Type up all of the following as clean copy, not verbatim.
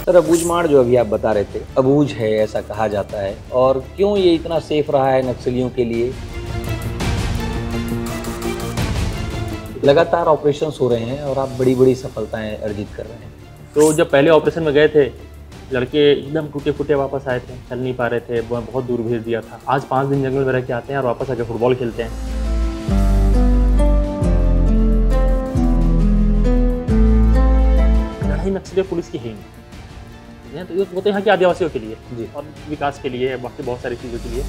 Sir Abujhmarh जो अभी आप बता रहे थे, अबूझ है ऐसा कहा जाता है, और क्यों ये इतना सेफ रहा है नक्सलियों के लिए? लगातार ऑपरेशंस हो रहे हैं और आप बड़ी बड़ी सफलताएं अर्जित कर रहे हैं। तो जब पहले ऑपरेशन में गए थे, लड़के एकदम टूटे फूटे वापस आए थे, चल नहीं पा रहे थे, बहुत दूर भेज दिया था। आज 5 दिन जंगल में रह के आते हैं और वापस आके फुटबॉल खेलते हैं। लड़ाई नक्सली और पुलिस की है ही नहीं, तो वो तो यहाँ के आदिवासियों के लिए जी। और विकास के लिए, बाकी बहुत सारी चीज़ों के लिए।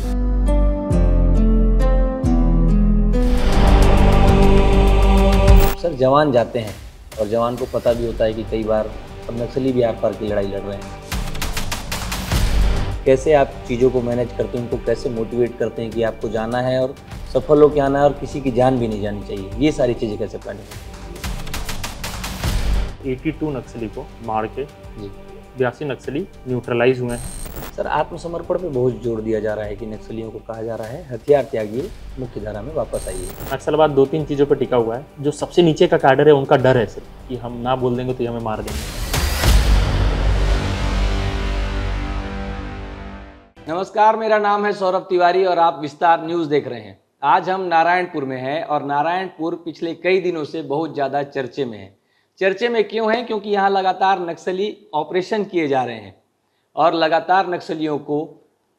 सर जवान जाते हैं और जवान को पता भी होता है कि कई बार अब नक्सली भी आर पार की लड़ाई लड़ रहे हैं। कैसे आप चीज़ों को मैनेज करते हैं, उनको कैसे मोटिवेट करते हैं कि आपको जाना है और सफल होकर आना है और किसी की जान भी नहीं जानी चाहिए, ये सारी चीज़ें कैसे प्लानिंग करते 82 नक्सली को मार के हैं? जी 82 नक्सली न्यूट्रलाइज हुए हैं। सर आत्मसमर्पण पे बहुत जोर दिया जा रहा है कि नक्सलियों को कहा जा रहा है हथियार त्यागिए, मुख्य धारा में वापस आइए। नक्सलवाद 2-3 चीज़ों पर टिका हुआ है। जो सबसे नीचे का कैडर है उनका डर है सिर्फ कि हम ना बोल देंगे तो ये हमें मार देंगे। नमस्कार, मेरा नाम है सौरभ तिवारी और आप विस्तार न्यूज़ देख रहे हैं। आज हम नारायणपुर में हैं और नारायणपुर पिछले कई दिनों से बहुत ज़्यादा चर्चे में है। चर्चे में क्यों है? क्योंकि यहाँ लगातार नक्सली ऑपरेशन किए जा रहे हैं और लगातार नक्सलियों को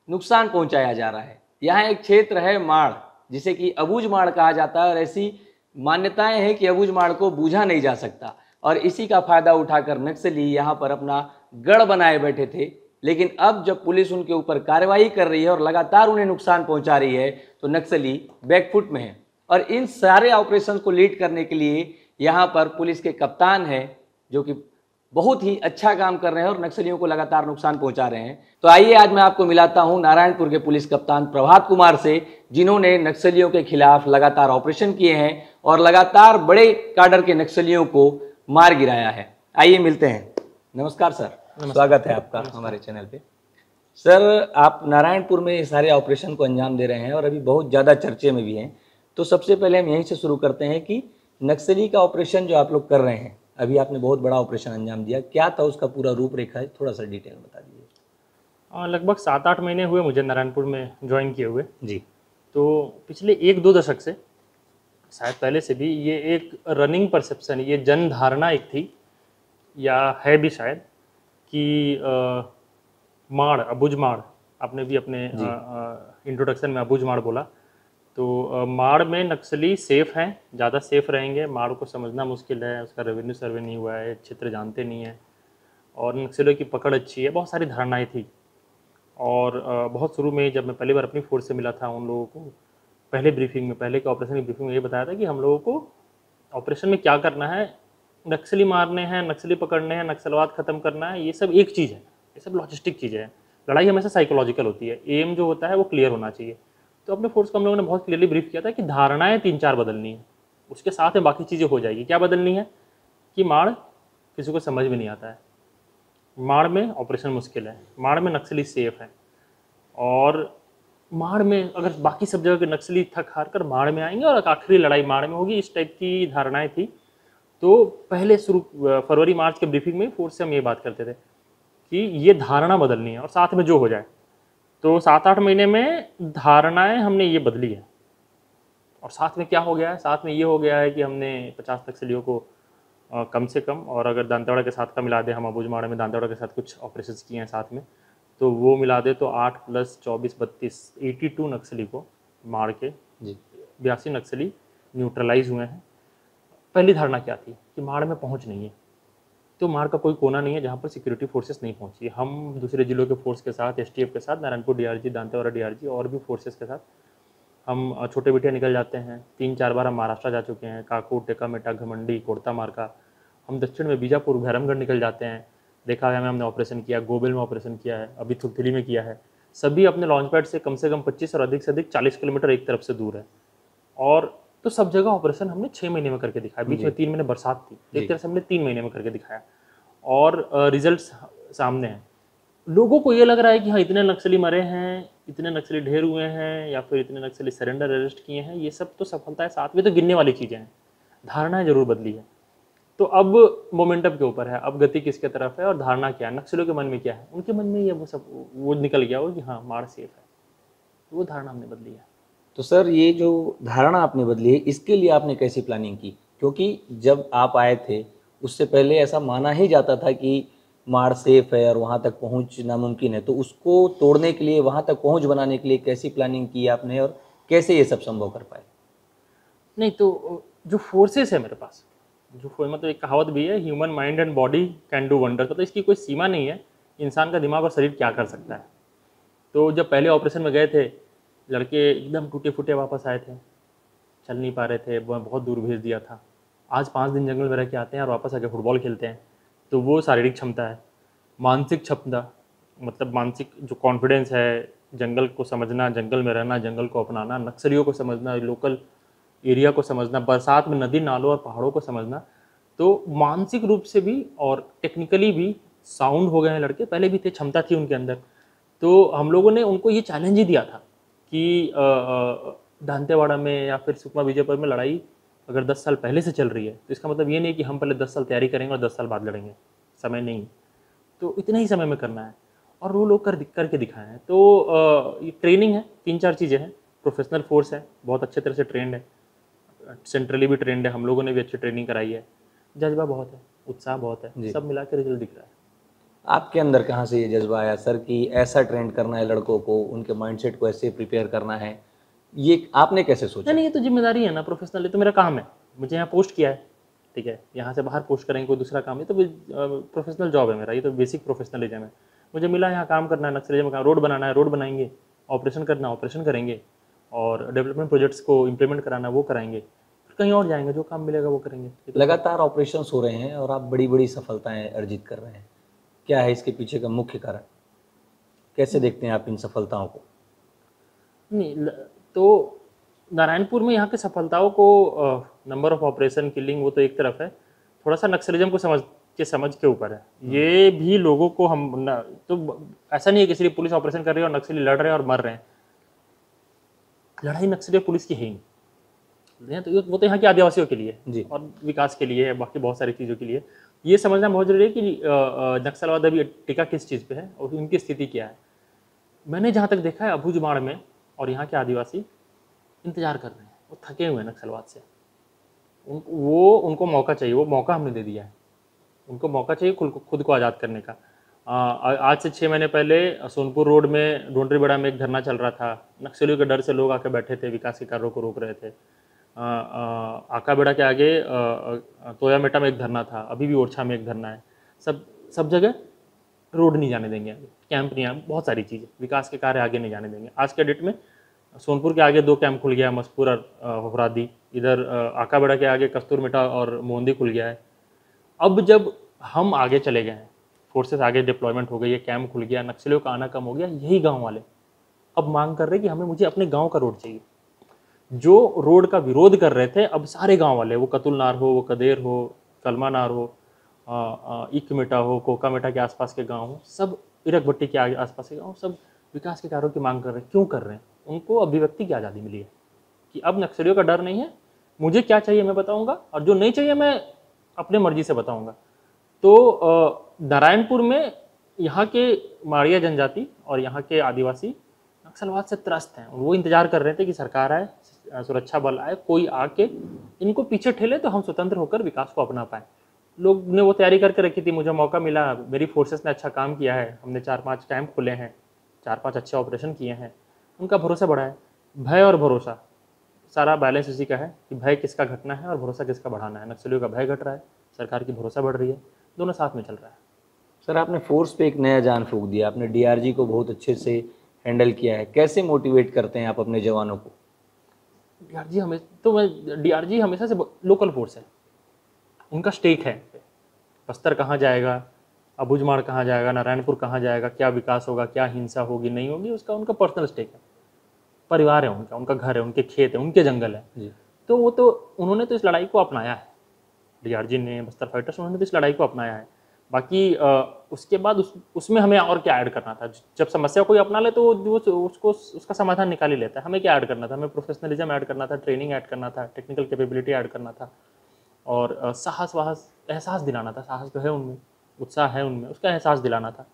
नुकसान पहुंचाया जा रहा है। यहाँ एक क्षेत्र है माड़, जिसे कि अबूझमाड़ कहा जाता है और ऐसी मान्यताएं हैं कि अबूझमाड़ को बूझा नहीं जा सकता, और इसी का फायदा उठाकर नक्सली यहाँ पर अपना गढ़ बनाए बैठे थे। लेकिन अब जब पुलिस उनके ऊपर कार्रवाई कर रही है और लगातार उन्हें नुकसान पहुंचा रही है, तो नक्सली बैकफुट में है। और इन सारे ऑपरेशन को लीड करने के लिए यहाँ पर पुलिस के कप्तान हैं, जो कि बहुत ही अच्छा काम कर रहे हैं और नक्सलियों को लगातार नुकसान पहुंचा रहे हैं। तो आइए आज मैं आपको मिलाता हूं नारायणपुर के पुलिस कप्तान प्रभात कुमार से, जिन्होंने नक्सलियों के खिलाफ लगातार ऑपरेशन किए हैं और लगातार बड़े काडर के नक्सलियों को मार गिराया है। आइए मिलते हैं। नमस्कार सर, स्वागत है आपका हमारे चैनल पे। सर आप नारायणपुर में सारे ऑपरेशन को अंजाम दे रहे हैं और अभी बहुत ज़्यादा चर्चे में भी हैं। तो सबसे पहले हम यहीं से शुरू करते हैं कि नक्सली का ऑपरेशन जो आप लोग कर रहे हैं, अभी आपने बहुत बड़ा ऑपरेशन अंजाम दिया, क्या था उसका पूरा रूपरेखा है, थोड़ा सा डिटेल बता दीजिए। लगभग 7-8 महीने हुए मुझे नारायणपुर में ज्वाइन किए हुए। जी। तो पिछले 1-2 दशक से, शायद पहले से भी, ये एक रनिंग परसेप्शन, ये जन धारणा एक थी या है भी शायद, कि माड़, अबूझमाड़, आपने भी अपने इंट्रोडक्शन में अबूझमाड़ बोला, तो माड़ में नक्सली सेफ हैं, ज़्यादा सेफ रहेंगे। माड़ को समझना मुश्किल है, उसका रेवेन्यू सर्वे नहीं हुआ है, क्षेत्र जानते नहीं है, और नक्सलियों की पकड़ अच्छी है, बहुत सारी धारणाएं थी। और बहुत शुरू में जब मैं पहली बार अपनी फोर्स से मिला था, उन लोगों को पहले ब्रीफिंग में, पहले के ऑपरेशन की ब्रीफिंग में ये बताया था कि हम लोगों को ऑपरेशन में क्या करना है, नक्सली मारने हैं, नक्सली पकड़ने हैं, नक्सलवाद खत्म करना है, ये सब एक चीज़ है, ये सब लॉजिस्टिक चीज़ें हैं। लड़ाई हमेशा साइकोलॉजिकल होती है, एम जो होता है वो क्लियर होना चाहिए। तो अपने फोर्स को हम लोगों ने बहुत क्लियरली ब्रीफ किया था कि धारणाएं 3-4 बदलनी है, उसके साथ में बाकी चीज़ें हो जाएगी। क्या बदलनी है? कि माड़ किसी को समझ में नहीं आता है, माड़ में ऑपरेशन मुश्किल है, माड़ में नक्सली सेफ है, और माड़ में अगर बाकी सब जगह के नक्सली थक हार कर माड़ में आएंगे और आखिरी लड़ाई माड़ में होगी, इस टाइप की धारणाएं थी। तो पहले शुरू फरवरी मार्च के ब्रीफिंग में फोर्स से हम ये बात करते थे कि ये धारणा बदलनी है और साथ में जो हो जाए। तो 7-8 महीने में धारणाएं हमने ये बदली है, और साथ में क्या हो गया है? साथ में ये हो गया है कि हमने 50 नक्सलियों को कम से कम, और अगर दांतेवाड़ा के साथ का मिला दे, हम अबूझमाड़ में दांतेवाड़ा के साथ कुछ ऑपरेशंस किए हैं साथ में, तो वो मिला दे तो 8 + 24 = 32, 82 नक्सली को मार के जी 82 नक्सली न्यूट्रलाइज हुए हैं। पहली धारणा क्या थी? कि माड़ में पहुंच नहीं है, तो माड़ का कोई कोना नहीं है जहाँ पर सिक्योरिटी फोर्सेस नहीं पहुंची। हम दूसरे जिलों के फोर्स के साथ, एसटीएफ के साथ, नारायणपुर डीआरजी, दांतेवाड़ा डीआरजी और भी फोर्सेस के साथ हम छोटे बेटियाँ निकल जाते हैं। 3-4 बार हम महाराष्ट्र जा चुके हैं, काकू, टेकामेटा, घमंडी, कोड़ता मार्का। हम दक्षिण में बीजापुर, भैरमगढ़ निकल जाते हैं, देखा है हमने ऑपरेशन किया, गोबेल में ऑपरेशन किया है, अभी थुलथुली में किया है। सभी अपने लॉन्च पैड से कम 25 और अधिक से अधिक 40 किलोमीटर एक तरफ से दूर है। और तो सब जगह ऑपरेशन हमने 6 महीने में करके दिखाया। बीच में 3 महीने बरसात थी, एक तरह से हमने 3 महीने में करके दिखाया, और रिजल्ट्स सामने हैं। लोगों को ये लग रहा है कि हाँ इतने नक्सली मरे हैं, इतने नक्सली ढेर हुए हैं, या फिर इतने नक्सली सरेंडर अरेस्ट किए हैं, ये सब तो सफलता है, साथ में तो गिनने वाली चीज़ें हैं। धारणाएं जरूर बदली है। तो अब मोमेंटम के ऊपर है, अब गति किसके तरफ है और धारणा क्या है, नक्सलियों के मन में क्या है, उनके मन में ये वो सब वो निकल गया हो कि हाँ माड़ सेफ है, तो वो धारणा हमने बदली है। तो सर ये जो धारणा आपने बदली है, इसके लिए आपने कैसी प्लानिंग की? क्योंकि जब आप आए थे उससे पहले ऐसा माना ही जाता था कि माड़ सेफ है और वहाँ तक पहुँच नामुमकिन है, तो उसको तोड़ने के लिए, वहाँ तक पहुँच बनाने के लिए कैसी प्लानिंग की आपने और कैसे ये सब संभव कर पाए? नहीं तो जो फोर्सेस है मेरे पास, मतलब एक कहावत भी है, human mind and body can do wonder, मतलब इसकी कोई सीमा नहीं है, इंसान का दिमाग और शरीर क्या कर सकता है। तो जब पहले ऑपरेशन में गए थे, लड़के एकदम टूटे फूटे वापस आए थे, चल नहीं पा रहे थे, बहुत दूर भेज दिया था। आज 5 दिन जंगल में रह के आते हैं और वापस आके फुटबॉल खेलते हैं। तो वो शारीरिक क्षमता है। मानसिक क्षमता, मतलब मानसिक जो कॉन्फिडेंस है, जंगल को समझना, जंगल में रहना, जंगल को अपनाना, नक्सलियों को समझना, लोकल एरिया को समझना, बरसात में नदी नालों और पहाड़ों को समझना। तो मानसिक रूप से भी और टेक्निकली भी साउंड हो गए हैं लड़के, पहले भी थे, क्षमता थी उनके अंदर। तो हम लोगों ने उनको ये चैलेंज ही दिया था कि दांतेवाड़ा में या फिर सुकमा विजयपुर में लड़ाई अगर 10 साल पहले से चल रही है, तो इसका मतलब ये नहीं कि हम पहले 10 साल तैयारी करेंगे और 10 साल बाद लड़ेंगे, समय नहीं, तो इतने ही समय में करना है। और वो लोग करके दिखाए हैं। तो ये ट्रेनिंग है, 3-4 चीज़ें हैं। प्रोफेशनल फोर्स है, बहुत अच्छे तरह से ट्रेंड है, सेंट्रली भी ट्रेंड है, हम लोगों ने भी अच्छी ट्रेनिंग कराई है, जज्बा बहुत है, उत्साह बहुत है, सब मिला के रिजल्ट दिख रहा है। आपके अंदर कहाँ से ये जज्बा आया सर कि ऐसा ट्रेंड करना है लड़कों को, उनके माइंडसेट को ऐसे प्रिपेयर करना है, ये आपने कैसे सोचा? नहीं, ये तो जिम्मेदारी है ना, प्रोफेशनल, ये तो मेरा काम है, मुझे यहाँ पोस्ट किया है, ठीक है, यहाँ से बाहर पोस्ट करेंगे कोई दूसरा काम, ये तो प्रोफेशनल जॉब है मेरा, ये तो बेसिक प्रोफेशनलिज्म है। मुझे मिला यहाँ काम करना है, नक्सलिज्म का रोड बनाना है, रोड बनाएंगे, ऑपरेशन करना ऑपरेशन करेंगे, और डेवलपमेंट प्रोजेक्ट्स को इम्प्लीमेंट कराना वो कराएंगे, फिर कहीं और जाएंगे, जो काम मिलेगा वो करेंगे। लगातार ऑपरेशन हो रहे हैं और आप बड़ी बड़ी सफलताएं अर्जित कर रहे हैं, क्या है इसके पीछे का मुख्य कारण? कैसे देखते हैं आप इन सफलताओं को? नहीं, तो नारायणपुर में यहाँ की सफलताओं को, नंबर ऑफ ऑपरेशन, किलिंग, वो तो एक तरफ है, थोड़ा सा नक्सलिज्म को समझ के ऊपर है। ये भी लोगों को तो ऐसा नहीं है कि सिर्फ पुलिस ऑपरेशन कर रही है और नक्सली लड़ रहे हैं और मर रहे हैं। लड़ाई नक्सली पुलिस की है ही, तो वो तो यहाँ के आदिवासियों के लिए जी। और विकास के लिए, बाकी बहुत सारी चीज़ों के लिए। ये समझना बहुत जरूरी है कि नक्सलवाद अभी टिका किस चीज़ पे है और उनकी स्थिति क्या है। मैंने जहाँ तक देखा है, अबूझमाड़ में और यहाँ के आदिवासी इंतजार कर रहे हैं, वो थके हुए हैं नक्सलवाद से, उनको मौका चाहिए, वो मौका हमने दे दिया है, उनको मौका चाहिए खुद को आज़ाद करने का। आज से 6 महीने पहले सोनपुर रोड में ढोंडरीबड़ा में एक धरना चल रहा था, नक्सलियों के डर से लोग आके बैठे थे, विकास के कार्यों को रोक रहे थे। आकाबेड़ा के आगे तोयामेटा में एक धरना था, अभी भी ओरछा में एक धरना है। सब जगह रोड नहीं जाने देंगे, कैंप नहीं, बहुत सारी चीज़ें, विकास के कार्य आगे नहीं जाने देंगे। आज के डेट में सोनपुर के आगे 2 कैंप खुल गया, मसपुर और होफरादी, इधर आकाबेड़ा के आगे कस्तूरमेटा और मोंदी खुल गया है। अब जब हम आगे चले गए हैं, फोर्सेस आगे डिप्लॉयमेंट हो गई है, कैंप खुल गया, नक्सलियों का आना कम हो गया, यही गांव वाले अब मांग कर रहे हैं कि मुझे अपने गांव का रोड चाहिए। जो रोड का विरोध कर रहे थे, अब सारे गांव वाले, वो कतुलनार हो, वो कदेर हो, कलमानार हो, इकमेटा हो, कोकामेटा के आसपास के गांव हो, सब इरकभट्टी के आसपास के गांव, सब विकास के कार्यों की मांग कर रहे हैं। क्यों कर रहे हैं? उनको अभिव्यक्ति की आज़ादी मिली है कि अब नक्सलियों का डर नहीं है, मुझे क्या चाहिए मैं बताऊंगा, और जो नहीं चाहिए मैं अपने मर्जी से बताऊंगा। तो नारायणपुर में यहाँ के माड़िया जनजाति और यहाँ के आदिवासी नक्सलवाद से त्रस्त हैं, वो इंतजार कर रहे थे कि सरकार आए, सुरक्षा बल आए, कोई आके इनको पीछे ठेले तो हम स्वतंत्र होकर विकास को अपना पाए। लोग ने वो तैयारी करके रखी थी, मुझे मौका मिला, मेरी फोर्सेस ने अच्छा काम किया है, हमने 4-5 कैंप खुले हैं, 4-5 अच्छे ऑपरेशन किए हैं, उनका भरोसा बढ़ा है। भय और भरोसा, सारा बैलेंस इसी का है कि भय किसका घटना है और भरोसा किसका बढ़ाना है। नक्सलियों का भय घट रहा है, सरकार की भरोसा बढ़ रही है, दोनों साथ में चल रहा है। सर आपने फोर्स पे एक नया जान फूंक दिया, आपने डीआरजी को बहुत अच्छे से हैंडल किया है, कैसे मोटिवेट करते हैं आप अपने जवानों को? डीआरजी हमेशा से लोकल फोर्स है, उनका स्टेक है, बस्तर कहाँ जाएगा, अबूझमाड़ कहाँ जाएगा, नारायणपुर कहाँ जाएगा, क्या विकास होगा, क्या हिंसा होगी नहीं होगी, उसका उनका पर्सनल स्टेक है, परिवार है उनका घर है, उनके खेत है, उनके जंगल है जी। तो उन्होंने तो इस लड़ाई को अपनाया है, डीआरजी ने, बस्तर फाइटर्स, उन्होंने तो इस लड़ाई को अपनाया है। बाकी उसके बाद उसमें हमें और क्या ऐड करना था? जब समस्या कोई अपना ले तो उसका समाधान निकाल ही लेता है। हमें क्या ऐड करना था? हमें प्रोफेशनलिज्म ऐड करना था, ट्रेनिंग ऐड करना था, टेक्निकल कैपेबिलिटी ऐड करना था, और साहस वाहस एहसास दिलाना था। साहस तो है उनमें, उत्साह है उनमें, उसका एहसास दिलाना था।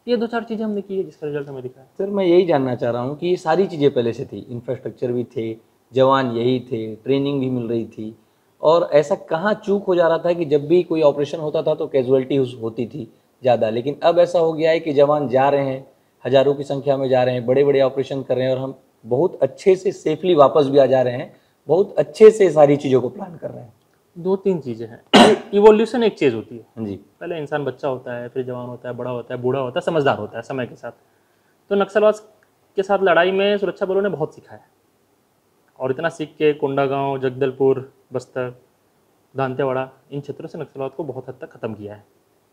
ये 2-4 चीज़ें हमने की है जिसका रिजल्ट हमें दिखा है। सर मैं यही जानना चाह रहा हूँ कि ये सारी चीज़ें पहले से थी, इंफ्रास्ट्रक्चर भी थे, जवान यही थे, ट्रेनिंग भी मिल रही थी, और ऐसा कहाँ चूक हो जा रहा था कि जब भी कोई ऑपरेशन होता था तो कैजुअलिटी होती थी ज़्यादा, लेकिन अब ऐसा हो गया है कि जवान जा रहे हैं, हज़ारों की संख्या में जा रहे हैं, बड़े बड़े ऑपरेशन कर रहे हैं, और हम बहुत अच्छे से सेफली वापस भी आ जा रहे हैं, बहुत अच्छे से सारी चीज़ों को प्लान कर रहे हैं। 2-3 चीज़ें हैं। इवोल्यूशन एक चीज़ होती है। जी। पहले इंसान बच्चा होता है, फिर जवान होता है, बड़ा होता है, बूढ़ा होता है, समझदार होता है समय के साथ। तो नक्सलवाद के साथ लड़ाई में सुरक्षा बलों ने बहुत सीखा है, और इतना सीख के कोंडागांव, जगदलपुर, बस्तर, दांतेवाड़ा, इन क्षेत्रों से नक्सलवाद को बहुत हद तक ख़त्म किया है।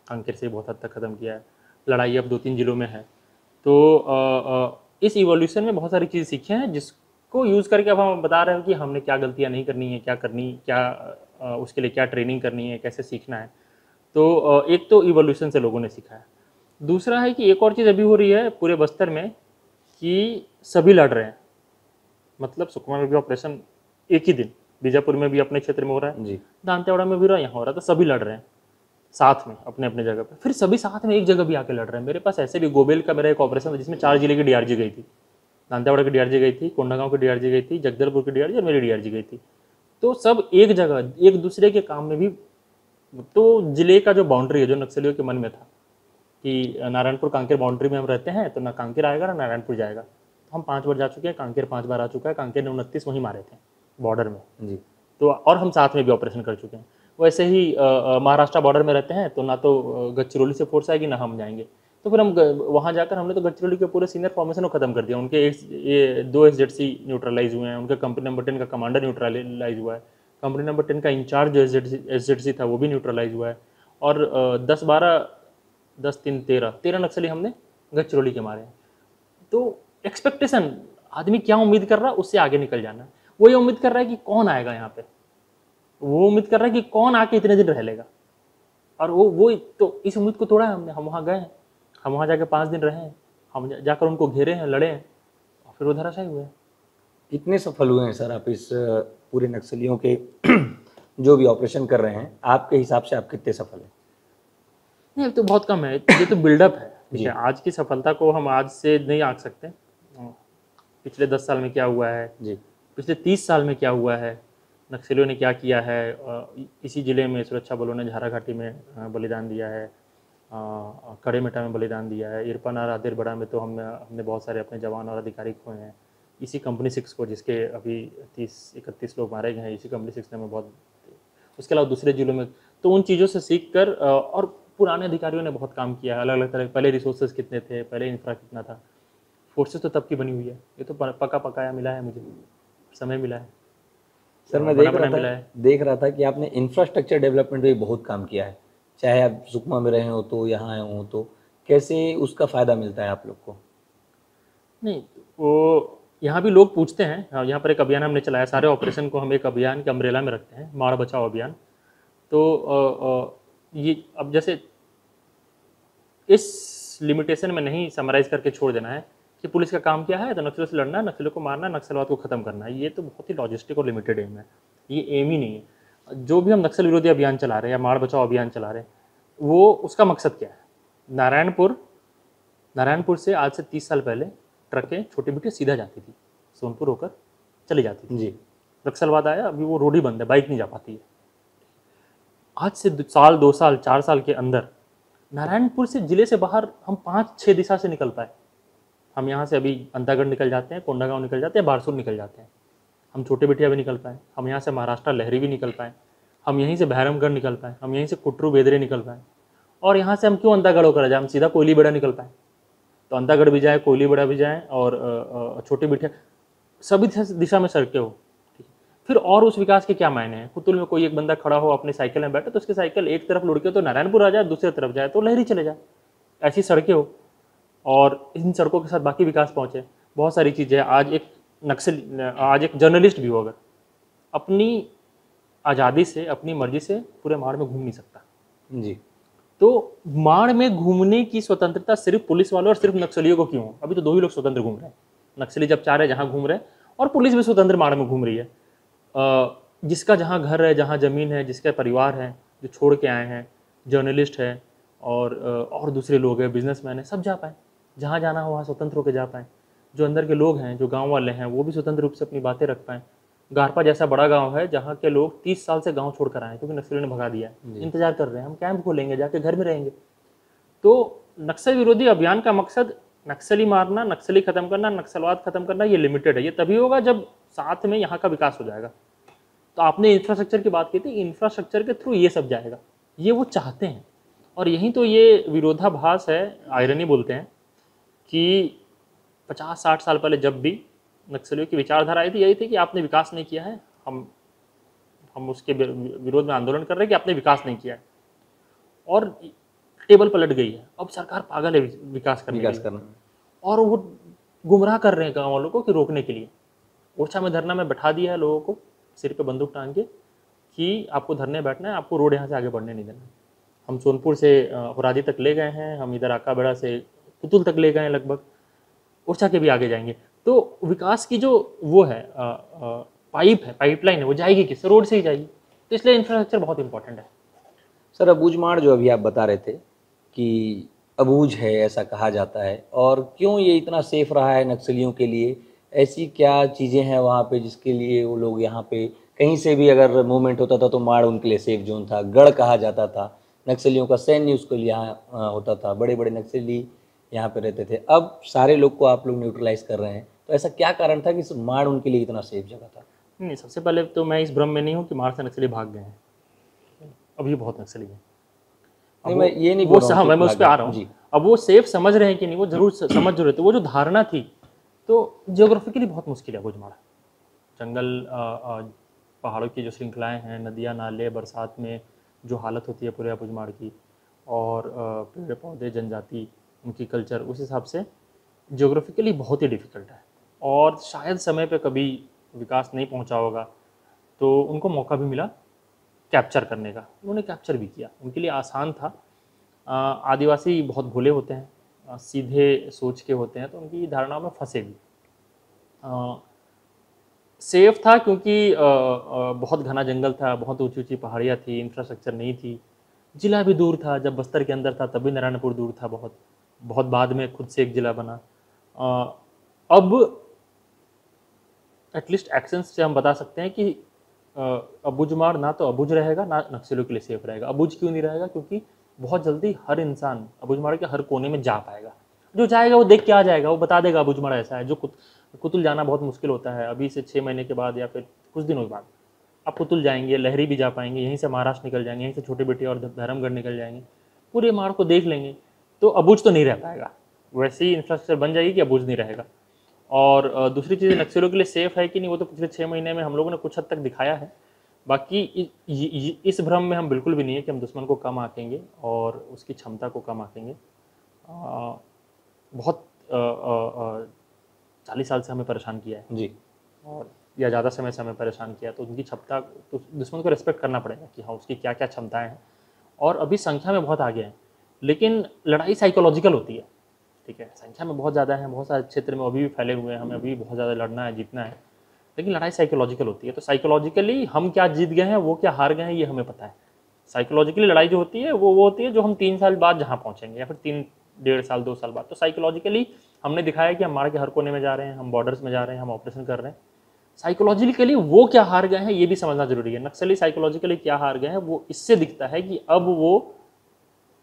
कांकेर से बहुत हद तक ख़त्म किया है। लड़ाई अब 2-3 जिलों में है। तो इस इवोल्यूशन में बहुत सारी चीज़ें सीखी हैं, जिसको यूज़ करके अब हम बता रहे हैं कि हमने क्या गलतियाँ नहीं करनी है, क्या करनी, क्या उसके लिए क्या ट्रेनिंग करनी है, कैसे सीखना है। तो एक तो इवोल्यूशन से लोगों ने सीखा है। दूसरा है कि एक और चीज़ अभी हो रही है पूरे बस्तर में कि सभी लड़ रहे हैं। मतलब सुकमा में भी ऑपरेशन एक ही दिन, बीजापुर में भी अपने क्षेत्र में हो रहा है, जी। दांतेवाड़ा में भी हो रहा है, यहाँ हो रहा है, तो सभी लड़ रहे हैं साथ में अपने अपने जगह पे। फिर सभी साथ में एक जगह भी आके लड़ रहे हैं। मेरे पास ऐसे भी गोबेल का मेरा एक ऑपरेशन था जिसमें 4 जिले की डीआरजी गई थी। दांतेवाड़ा की डीआरजी गई थी, कोंडागांव की डीआरजी गई थी, जगदलपुर की डीआरजी और मेरी डीआरजी गई थी। तो सब एक जगह एक दूसरे के काम में भी। तो जिले का जो बाउंड्री है, जो नक्सलियों के मन में था कि नारायणपुर कांकेर बाउंड्री में हम रहते हैं, तो ना कांकेर आएगा ना नारायणपुर जाएगा। तो हम 5 बार जा चुके हैं, कांकेर 5 बार आ चुका है। कांकेर ने 29 वहीं मारे थे बॉर्डर में जी। तो, और हम साथ में भी ऑपरेशन कर चुके हैं। वैसे ही महाराष्ट्र बॉर्डर में रहते हैं, तो ना तो गढ़चिरौली से फोर्स आएगी ना हम जाएंगे। तो फिर हम वहाँ जाकर हमने तो गढ़चिरौली के पूरे सीनियर फॉर्मेशन को खत्म कर दिया। उनके ये 2 एसजेडसी न्यूट्रलाइज हुए हैं, उनके कंपनी नंबर 10 का कमांडर न्यूट्रलाइज हुआ है, कंपनी नंबर 10 का इंचार्ज जो एसजेडसी था वो भी न्यूट्रलाइज हुआ है, और 10 3 13 नक्सली हमने गढ़चिरौली के मारे हैं। तो एक्सपेक्टेशन, आदमी क्या उम्मीद कर रहा है उससे आगे निकल जाना है। वो ये उम्मीद कर रहा है कि कौन आएगा यहाँ पे, वो उम्मीद कर रहा है कि कौन आके इतने दिन रह लेगा, और वो तो इस उम्मीद को तोड़ा है हमने। हम वहाँ गए हैं, हम वहाँ जाके 5 दिन रहे हैं, हम जाकर उनको घेरे हैं, लड़े हैं, और फिर वो धराशायी हुए हैं। कितने सफल हुए हैं सर आप इस पूरे नक्सलियों के जो भी ऑपरेशन कर रहे हैं, आपके हिसाब से आप कितने सफल हैं? नहीं, तो बहुत कम है, ये तो बिल्डअप है। ठीक है, आज की सफलता को हम आज से नहीं आंक सकते। पिछले 10 साल में क्या हुआ है जी। पिछले 30 साल में क्या हुआ है, नक्सलियों ने क्या किया है। इसी ज़िले में सुरक्षा बलों ने झारा घाटी में बलिदान दिया है, कड़े मेटा में बलिदान दिया है, इरपान और आदिर बड़ा में तो हमने बहुत सारे अपने जवान और अधिकारी खोए हैं। इसी कंपनी 6 को, जिसके अभी 30-31 लोग मारे गए हैं, इसी कंपनी 6 ने हमें बहुत। उसके अलावा दूसरे जिलों में तो उन चीज़ों से सीख कर, और पुराने अधिकारियों ने बहुत काम किया है, अलग अलग तरह। पहले रिसोर्सेज कितने थे, पहले इंफ्रा कितना था। फोर्सेस तो तब की बनी हुई है, ये तो पका पकाया मिला है मुझे, समय मिला है सर मैं देख रहा था कि आपने इंफ्रास्ट्रक्चर डेवलपमेंट पे बहुत काम किया है, चाहे आप सुकमा में रहे हो तो यहाँ आए हो, तो कैसे उसका फ़ायदा मिलता है आप लोग को? नहीं, वो यहाँ भी लोग पूछते हैं। यहाँ पर एक अभियान हमने चलाया, सारे ऑपरेशन को हम एक अभियान के अम्ब्रेला में रखते हैं, माड़ बचाओ अभियान। तो ये अब जैसे इस लिमिटेशन में नहीं समराइज करके छोड़ देना है कि पुलिस का काम क्या है, तो नक्सलियों से लड़ना, नक्सलियों को मारना, नक्सलवाद को खत्म करना है। ये तो बहुत ही लॉजिस्टिक और लिमिटेड एम है, ये एम ही नहीं है। जो भी हम नक्सल विरोधी अभियान चला रहे हैं या माड़ बचाओ अभियान चला रहे हैं, वो उसका मकसद क्या है? नारायणपुर से आज से 30 साल पहले ट्रकें छोटी बिटी सीधा जाती थी, सोनपुर होकर चली जाती थी। जी। नक्सलवाद आया, अभी वो रोड ही बंद है, बाइक नहीं जा पाती है। आज से साल 2 साल 4 साल के अंदर नारायणपुर से जिले से बाहर हम 5-6 दिशा से निकल पाए। हम यहाँ से अभी अंतागढ़ निकल जाते हैं, कोंडागांव निकल जाते हैं, बारसूर निकल जाते हैं, हम छोटे बिटिया भी निकल पाए, हम यहाँ से महाराष्ट्र लहरी भी निकल पाए, हम यहीं से भैरमगढ़ निकल पाए, हम यहीं से कुटरू बेदरे निकल पाए, और यहाँ से हम क्यों अंतागढ़ होकर जाए, हम सीधा कोयली बेड़ा निकल पाए। तो अंतागढ़ भी जाए, कोयली बेड़ा भी जाए, और छोटे बिटिया सभी दिशा में सड़कें हो। फिर और उस विकास के क्या मायने हैं? कुतुल में कोई एक बंदा खड़ा हो अपनी साइकिल में बैठे, तो उसकी साइकिल एक तरफ लुढ़के तो नारायणपुर आ जाए, दूसरी तरफ जाए तो लहरी चले जाए। ऐसी सड़कें हो, और इन सड़कों के साथ बाकी विकास पहुँचे। बहुत सारी चीज़ें। आज एक जर्नलिस्ट भी हो, अगर अपनी आज़ादी से, अपनी मर्जी से पूरे माड़ में घूम नहीं सकता जी। तो माड़ में घूमने की स्वतंत्रता सिर्फ पुलिस वालों और सिर्फ नक्सलियों को क्यों हो? अभी तो 2 ही लोग स्वतंत्र घूम रहे हैं, नक्सली जब चाह रहे जहाँ घूम रहे हैं, और पुलिस भी स्वतंत्र माड़ में घूम रही है। जिसका जहाँ घर है, जहाँ ज़मीन है, जिसका परिवार है, जो छोड़ के आए हैं, जर्नलिस्ट है और दूसरे लोग हैं, बिजनेसमैन है, सब जा पाएँ। जहाँ जाना हो वहाँ स्वतंत्र होकर जा पाएँ। जो अंदर के लोग हैं, जो गाँव वाले हैं, वो भी स्वतंत्र रूप से अपनी बातें रख पाएँ। गारपा जैसा बड़ा गाँव है जहाँ के लोग 30 साल से गाँव छोड़ कर आए हैं क्योंकि नक्सलियों ने भगा दिया है। इंतजार कर रहे हैं, हम कैंप खोलेंगे, जाके घर में रहेंगे। तो नक्सल विरोधी अभियान का मकसद नक्सली मारना, नक्सली खत्म करना, नक्सलवाद खत्म करना, ये लिमिटेड है। ये तभी होगा जब साथ में यहाँ का विकास हो जाएगा। तो आपने इंफ्रास्ट्रक्चर की बात की थी, इंफ्रास्ट्रक्चर के थ्रू ये सब जाएगा, ये वो चाहते हैं। और यही तो ये विरोधाभास है, आयरनी बोलते हैं, कि 50-60 साल पहले जब भी नक्सलियों की विचारधारा आई थी, यही थी कि आपने विकास नहीं किया है, हम उसके विरोध में आंदोलन कर रहे हैं कि आपने विकास नहीं किया है। और टेबल पलट गई है, अब सरकार पागल है विकास करना, और वो गुमराह कर रहे हैं गाँव वालों को कि रोकने के लिए। ओरछा में धरना में बैठा दिया है लोगों को, सिर पे बंदूक टांग के, कि आपको धरने बैठना है, आपको रोड यहाँ से आगे बढ़ने नहीं देना। हम सोनपुर से अपराधी तक ले गए हैं, हम इधर आकाबेड़ा से पुतुल तक ले गए हैं, लगभग ओरछा के भी आगे जाएंगे। तो विकास की जो वो है पाइपलाइन है, वो जाएगी किस रोड से ही जाएगी। तो इसलिए इंफ्रास्ट्रक्चर बहुत इंपॉर्टेंट है। सर, अबूझमाड़ जो अभी आप बता रहे थे कि अबूझ है ऐसा कहा जाता है, और क्यों ये इतना सेफ रहा है नक्सलियों के लिए? ऐसी क्या चीज़ें हैं वहाँ पे जिसके लिए वो लोग यहाँ पे कहीं से भी अगर मूवमेंट होता था तो माड़ उनके लिए सेफ जोन था, गढ़ कहा जाता था, नक्सलियों का सैन्य उसके लिए यहाँ होता था, बड़े बड़े नक्सली यहाँ पे रहते थे। अब सारे लोग को आप लोग न्यूट्रलाइज कर रहे हैं, तो ऐसा क्या कारण था कि माड़ उनके लिए इतना सेफ जगह था? नहीं, सबसे पहले तो मैं इस भ्रम में नहीं हूँ कि माड़ से नक्सली भाग गए हैं। अभी बहुत नक्सली हैं। नहीं, मैं ये नहीं बोल रहा हूँ, मैं उस पर आ रहा हूँ। अब वो सेफ समझ रहे हैं कि नहीं, वो जरूर समझ रहे थे। वो जो धारणा थी, तो जियोग्राफिकली बहुत मुश्किल है अबूझमाड़। जंगल, पहाड़ों की जो श्रृंखलाएं हैं, नदियाँ, नाले, बरसात में जो हालत होती है पूरे अबूझमाड़ की, और पेड़ पौधे, जनजाति, उनकी कल्चर, उस हिसाब से जियोग्राफिकली बहुत ही डिफ़िकल्ट है। और शायद समय पे कभी विकास नहीं पहुंचा होगा, तो उनको मौका भी मिला कैप्चर करने का, उन्होंने कैप्चर भी किया। उनके लिए आसान था। आदिवासी बहुत भोले होते हैं, सीधे सोच के होते हैं, तो उनकी धारणाओं में फंसे भी। सेफ था क्योंकि बहुत घना जंगल था, बहुत ऊंची ऊंची पहाड़ियाँ थी, इंफ्रास्ट्रक्चर नहीं थी, जिला भी दूर था। जब बस्तर के अंदर था तब भी नारायणपुर दूर था, बहुत बहुत बाद में खुद से एक जिला बना। अब एटलीस्ट एक्शंस से हम बता सकते हैं कि अबूझमाड़ ना तो अबूझ रहेगा, ना नक्सलियों के लिए सेफ रहेगा। अबूझ क्यों नहीं रहेगा? क्योंकि बहुत जल्दी हर इंसान अबूझमाड़ के हर कोने में जा पाएगा। जो जाएगा वो देख के आ जाएगा, वो बता देगा अबूझमाड़ ऐसा है। जो कुतुल जाना बहुत मुश्किल होता है, अभी से 6 महीने के बाद या फिर कुछ दिनों के बाद आप कुतुल जाएंगे, लहरी भी जा पाएंगे, यहीं से महाराष्ट्र निकल जाएंगे, यहीं से छोटे बेटे और धर्मगढ़ निकल जाएंगे, पूरे माड़ को देख लेंगे। तो अबूझ तो नहीं रह पाएगा, वैसी इंफ्रास्ट्रक्चर बन जाएगी कि अबूझ नहीं रहेगा। और दूसरी चीज़, नक्सलियों के लिए सेफ है कि नहीं, वो तो पिछले 6 महीने में हम लोगों ने कुछ हद तक दिखाया है। बाकी इस भ्रम में हम बिल्कुल भी नहीं है कि हम दुश्मन को कम आंकेंगे और उसकी क्षमता को कम आंकेंगे। बहुत 40 साल से हमें परेशान किया है जी, और या ज़्यादा समय से हमें परेशान किया, तो उनकी क्षमता, तो दुश्मन को रिस्पेक्ट करना पड़ेगा कि हाँ उसकी क्या क्या क्षमताएँ हैं। और अभी संख्या में बहुत आगे हैं, लेकिन लड़ाई साइकोलॉजिकल होती है। ठीक है, संख्या में बहुत ज़्यादा है, बहुत सारे क्षेत्र में अभी भी फैले हुए हैं, हमें अभी बहुत ज़्यादा लड़ना है, जीतना है, लेकिन लड़ाई साइकोलॉजिकल होती है। तो साइकोलॉजिकली हम क्या जीत गए हैं, वो क्या हार गए हैं, ये हमें पता है। साइकोलॉजिकली लड़ाई जो होती है वो होती है जो हम 3 साल बाद जहाँ पहुँचेंगे, या फिर 1.5 साल 2 साल बाद। तो साइकोलॉजिकली हमने दिखाया कि हम मार के हर कोने में जा रहे हैं, हम बॉर्डर्स में जा रहे हैं, हम ऑपरेशन कर रहे हैं। साइकोलॉजिकली वो क्या हार गए हैं ये भी समझना जरूरी है। नक्सली साइकोलॉजिकली क्या हार गए हैं वो इससे दिखता है कि अब वो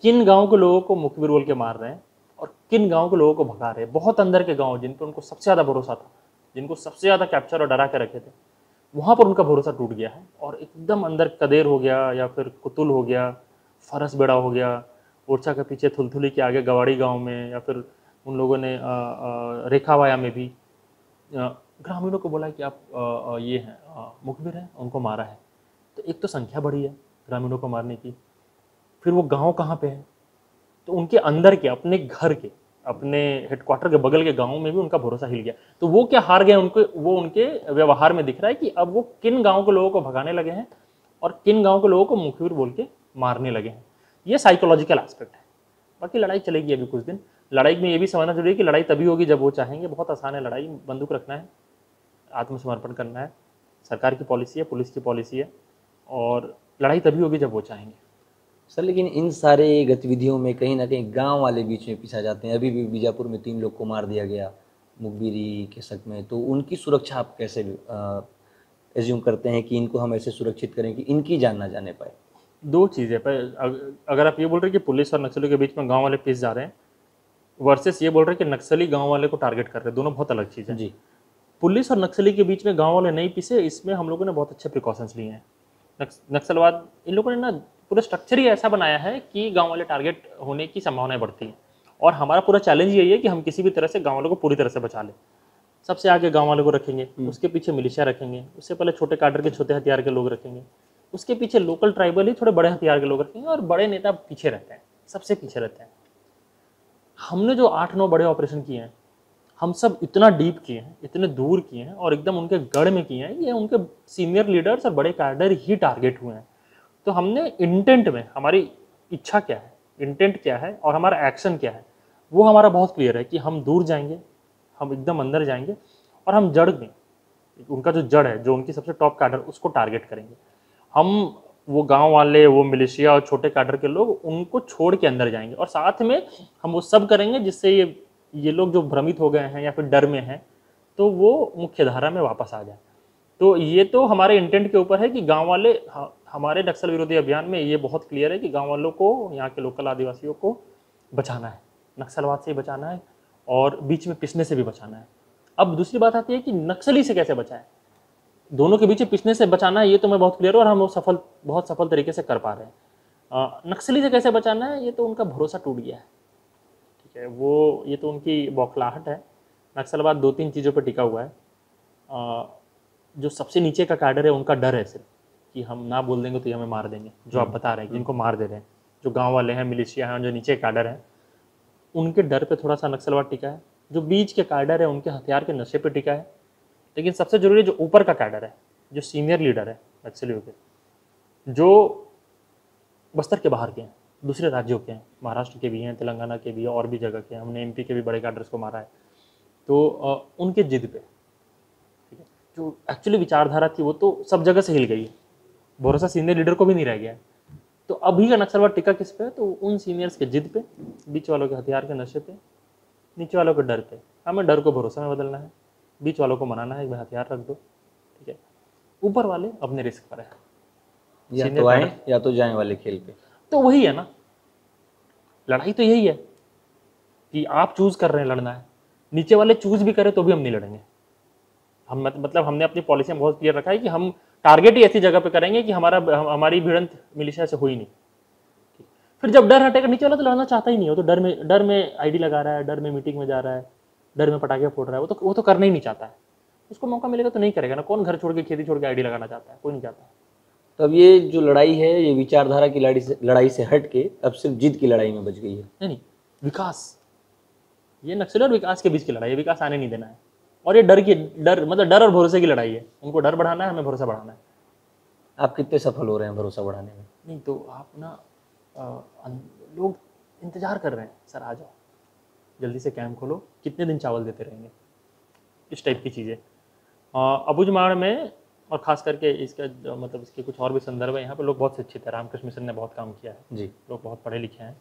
किन गाँव के लोगों को मुखबिर बोल के मार रहे हैं और किन गाँव के लोगों को भगा रहे हैं। बहुत अंदर के गाँव जिन पर उनको सबसे ज़्यादा भरोसा था, जिनको सबसे ज़्यादा कैप्चर और डरा के रखे थे, वहाँ पर उनका भरोसा टूट गया है। और एकदम अंदर कदेर हो गया, या फिर कुतुल हो गया, फरस बेड़ा हो गया, ओरछा के पीछे थुलथुली के आगे गवाड़ी गांव में, या फिर उन लोगों ने रेखावाया में भी ग्रामीणों को बोला कि आप ये हैं मुखबिर हैं, उनको मारा है। तो एक तो संख्या बढ़ी है ग्रामीणों को मारने की, फिर वो गाँव कहाँ पे है, तो उनके अंदर के अपने घर के, अपने हेडक्वार्टर के बगल के गाँव में भी उनका भरोसा हिल गया। तो वो क्या हार गए उनको, वो उनके व्यवहार में दिख रहा है कि अब वो किन गाँव के लोगों को भगाने लगे हैं और किन गाँव के लोगों को मुखबिर बोल के मारने लगे हैं। ये साइकोलॉजिकल एस्पेक्ट है। बाकी लड़ाई चलेगी अभी कुछ दिन। लड़ाई में ये भी समझना जरूरी है कि लड़ाई तभी होगी जब वो चाहेंगे। बहुत आसान है लड़ाई, बंदूक रखना है, आत्मसमर्पण करना है, सरकार की पॉलिसी है, पुलिस की पॉलिसी है, और लड़ाई तभी होगी जब वो चाहेंगे। सर लेकिन इन सारे गतिविधियों में कहीं ना कहीं गांव वाले बीच में पिसा जाते हैं। अभी भी बीजापुर में 3 लोग को मार दिया गया मुखबिरी के शक में, तो उनकी सुरक्षा आप कैसे एज्यूम करते हैं कि इनको हम ऐसे सुरक्षित करें कि इनकी जान ना जाने पाए? दो चीज़ें पर, अगर आप ये बोल रहे हैं कि पुलिस और नक्सलियों के बीच में गांव वाले पिस जा रहे हैं, वर्सेस ये बोल रहे हैं कि नक्सली गांव वाले को टारगेट कर रहे हैं, दोनों बहुत अलग चीज़ है। जी। पुलिस और नक्सली के बीच में गांव वाले नहीं पिसे, इसमें हम लोगों ने बहुत अच्छे प्रिकॉशंस लिए हैं। नक्सलवाद, इन लोगों ने ना पूरा स्ट्रक्चर ही ऐसा बनाया है कि गांव वाले टारगेट होने की संभावनाएं बढ़ती हैं, और हमारा पूरा चैलेंज यही है कि हम किसी भी तरह से गांव वालों को पूरी तरह से बचा लें। सबसे आगे गांव वालों को रखेंगे, उसके पीछे मिलिशिया रखेंगे, उससे पहले छोटे काडर के छोटे हथियार के लोग रखेंगे, उसके पीछे लोकल ट्राइबल ही थोड़े बड़े हथियार के लोग रखेंगे, और बड़े नेता पीछे रहते हैं, सबसे पीछे रहते हैं। हमने जो 8-9 बड़े ऑपरेशन किए हैं, हम सब इतना डीप किए हैं, इतने दूर किए हैं, और एकदम उनके गढ़ में किए हैं। ये उनके सीनियर लीडर्स और बड़े कैडर ही टारगेट हुए हैं। तो हमने इंटेंट में, हमारी इच्छा क्या है, इंटेंट क्या है, और हमारा एक्शन क्या है, वो हमारा बहुत क्लियर है कि हम दूर जाएंगे, हम एकदम अंदर जाएंगे, और हम जड़ में, उनका जो जड़ है, जो उनकी सबसे टॉप कैडर, उसको टारगेट करेंगे। हम वो गांव वाले, वो मिलिशिया और छोटे कैडर के लोग, उनको छोड़ के अंदर जाएंगे, और साथ में हम वो सब करेंगे जिससे ये लोग जो भ्रमित हो गए हैं या फिर डर में हैं, तो वो मुख्य धारा में वापस आ जाए। तो ये तो हमारे इंटेंट के ऊपर है कि गांव वाले, हमारे नक्सल विरोधी अभियान में ये बहुत क्लियर है कि गांव वालों को, यहाँ के लोकल आदिवासियों को बचाना है, नक्सलवाद से ही बचाना है, और बीच में पिसने से भी बचाना है। अब दूसरी बात आती है कि नक्सली से कैसे बचाएं। दोनों के बीच पिसने से बचाना है, ये तो मैं बहुत क्लियर हूँ, और हम वो बहुत सफल तरीके से कर पा रहे हैं। नक्सली से कैसे बचाना है, ये तो उनका भरोसा टूट गया है, ठीक है, वो ये तो उनकी बौखलाहट है। नक्सलवाद 2-3 चीज़ों पर टिका हुआ है। जो सबसे नीचे का कैडर है, उनका डर है सिर्फ कि हम ना बोल देंगे तो ये हमें मार देंगे, जो आप बता रहे हैं कि जिनको मार दे रहे हैं, जो गांव वाले हैं, मिलिशिया हैं, जो नीचे कैडर हैं, उनके डर पे थोड़ा सा नक्सलवाद टिका है। जो बीच के कैडर है, उनके हथियार के नशे पे टिका है। लेकिन सबसे जरूरी जो ऊपर का कैडर है, जो सीनियर लीडर है नक्सलियों के, जो बस्तर के बाहर के हैं, दूसरे राज्यों के हैं, महाराष्ट्र के भी हैं, तेलंगाना के भी हैं, और भी जगह के हैं, हमने एमपी के भी बड़े कैडर्स को मारा है। तो उनके जिद पे, ठीक है, जो एक्चुअली विचारधारा थी वो तो सब जगह से हिल गई है, भरोसा सीनियर लीडर को भी नहीं रह गया है। तो अभी का नक्सलवाद टिका किस पे है, तो उन सीनियर्स के जिद पे, बीच वालों के हथियार के नशे पे, नीचे वालों के डर पे। हमें डर को भरोसा में बदलना है, बीच वालों को मनाना है कि हथियार रख दो, ठीक है, ऊपर वाले अपने रिस्क पर है, या तो आए या तो जाएं वाले खेल पे। तो वही है ना, लड़ाई तो यही है कि आप चूज कर रहे हैं लड़ना है, नीचे वाले चूज भी करें तो भी हम नहीं लड़ेंगे। हम मतलब हमने अपनी पॉलिसी में बहुत क्लियर रखा है कि हम टारगेट ही ऐसी जगह पे करेंगे कि हमारी भिड़ंत मिलिशिया से हुई नहीं। फिर जब डर हटेगा, नीचे वाला तो लड़ना चाहता ही नहीं हो, तो डर में आईडी लगा रहा है, डर में मीटिंग में जा रहा है, डर में पटाखे फोड़ रहा है, वो तो करना ही नहीं चाहता है। उसको मौका मिलेगा तो नहीं करेगा ना। कौन घर छोड़ के, खेती छोड़ के आईडी लगाना चाहता है? कोई नहीं चाहता। तो अब ये जो लड़ाई है, ये विचारधारा की लड़ाई से हट के अब सिर्फ जिद की लड़ाई में बच गई है। नहीं, विकास, ये नक्सल और विकास के बीच की लड़ाई है, विकास आने नहीं देना है। और ये डर और भरोसे की लड़ाई है, उनको डर बढ़ाना है, हमें भरोसा बढ़ाना है। आप कितने सफल हो रहे हैं भरोसा बढ़ाने में? नहीं तो आप ना, लोग इंतजार कर रहे हैं, सर आ जाओ, जल्दी से कैंप खोलो, कितने दिन चावल देते रहेंगे, इस टाइप की चीज़ें। अबुझमाड़ में, और ख़ास करके इसका मतलब इसके कुछ और भी संदर्भ है, यहाँ पे लोग बहुत शिक्षित है, रामकृष्ण मिशन ने बहुत काम किया है जी, लोग बहुत पढ़े लिखे हैं,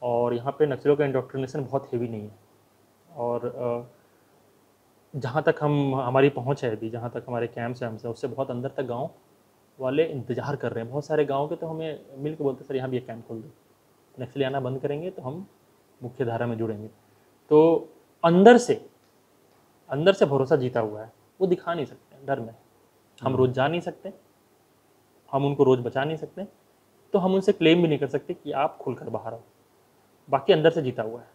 और यहाँ पे नक्सलियों का इंडोक्ट्रिनेशन बहुत हेवी नहीं है। और जहाँ तक हमारी पहुँच है अभी, जहाँ तक हमारे कैंप्स हैं हमसे, उससे बहुत अंदर तक गाँव वाले इंतजार कर रहे हैं। बहुत सारे गाँव के तो हमें मिल के बोलते, सर यहाँ भी एक कैंप खोल दो, नक्सली आना बंद करेंगे तो हम मुख्य धारा में जुड़ेंगे। तो अंदर से भरोसा जीता हुआ है, वो दिखा नहीं सकते डर में। हम रोज़ जा नहीं सकते, हम उनको रोज़ बचा नहीं सकते, तो हम उनसे क्लेम भी नहीं कर सकते कि आप खुलकर बाहर आओ। बाकी अंदर से जीता हुआ है।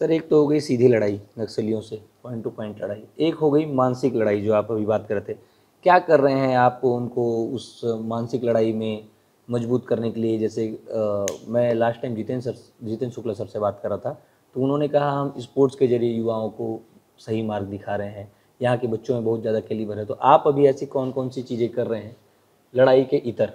सर एक तो हो गई सीधी लड़ाई नक्सलियों से, पॉइंट टू पॉइंट लड़ाई, एक हो गई मानसिक लड़ाई जो आप अभी बात कर रहे थे। क्या कर रहे हैं आप उनको उस मानसिक लड़ाई में मजबूत करने के लिए? जैसे मैं last time Jitendra Shukla sir से बात कर रहा था, तो उन्होंने कहा हम स्पोर्ट्स के जरिए युवाओं को सही मार्ग दिखा रहे हैं, यहाँ के बच्चों में बहुत ज़्यादा कैलिबर है। तो आप अभी ऐसी कौन कौन सी चीज़ें कर रहे हैं लड़ाई के इतर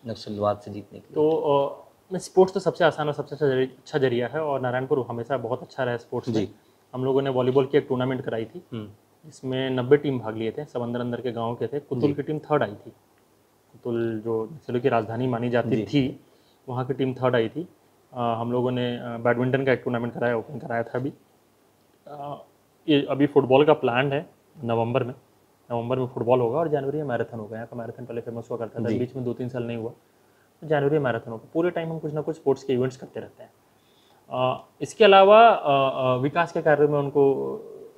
नक्सलवाद से जीतने के लिए? तो स्पोर्ट्स तो सबसे आसान और सबसे अच्छा जरिया है, और नारायणपुर हमेशा बहुत अच्छा रहा है स्पोर्ट्स में। हम लोगों ने वॉलीबॉल की एक टूर्नामेंट कराई थी, जिसमें 90 टीम भाग लिए थे, सब अंदर अंदर के गाँव के थे। कुतुल की टीम थर्ड आई थी। कुतुल जो नक्सलियों की राजधानी मानी जाती थी, वहाँ की टीम थर्ड आई थी। हम लोगों ने बैडमिंटन का एक टूर्नामेंट कराया, ओपन कराया था अभी। ये अभी फुटबॉल का प्लान है नवंबर में फुटबॉल होगा और जनवरी में मैराथन होगा। यहाँ का मैराथन पहले फेमस हुआ करता था, बीच में 2-3 साल नहीं हुआ, तो जनवरी में मैराथन होगा। पूरे टाइम हम कुछ ना कुछ स्पोर्ट्स के इवेंट्स करते रहते हैं। इसके अलावा विकास के कार्य में उनको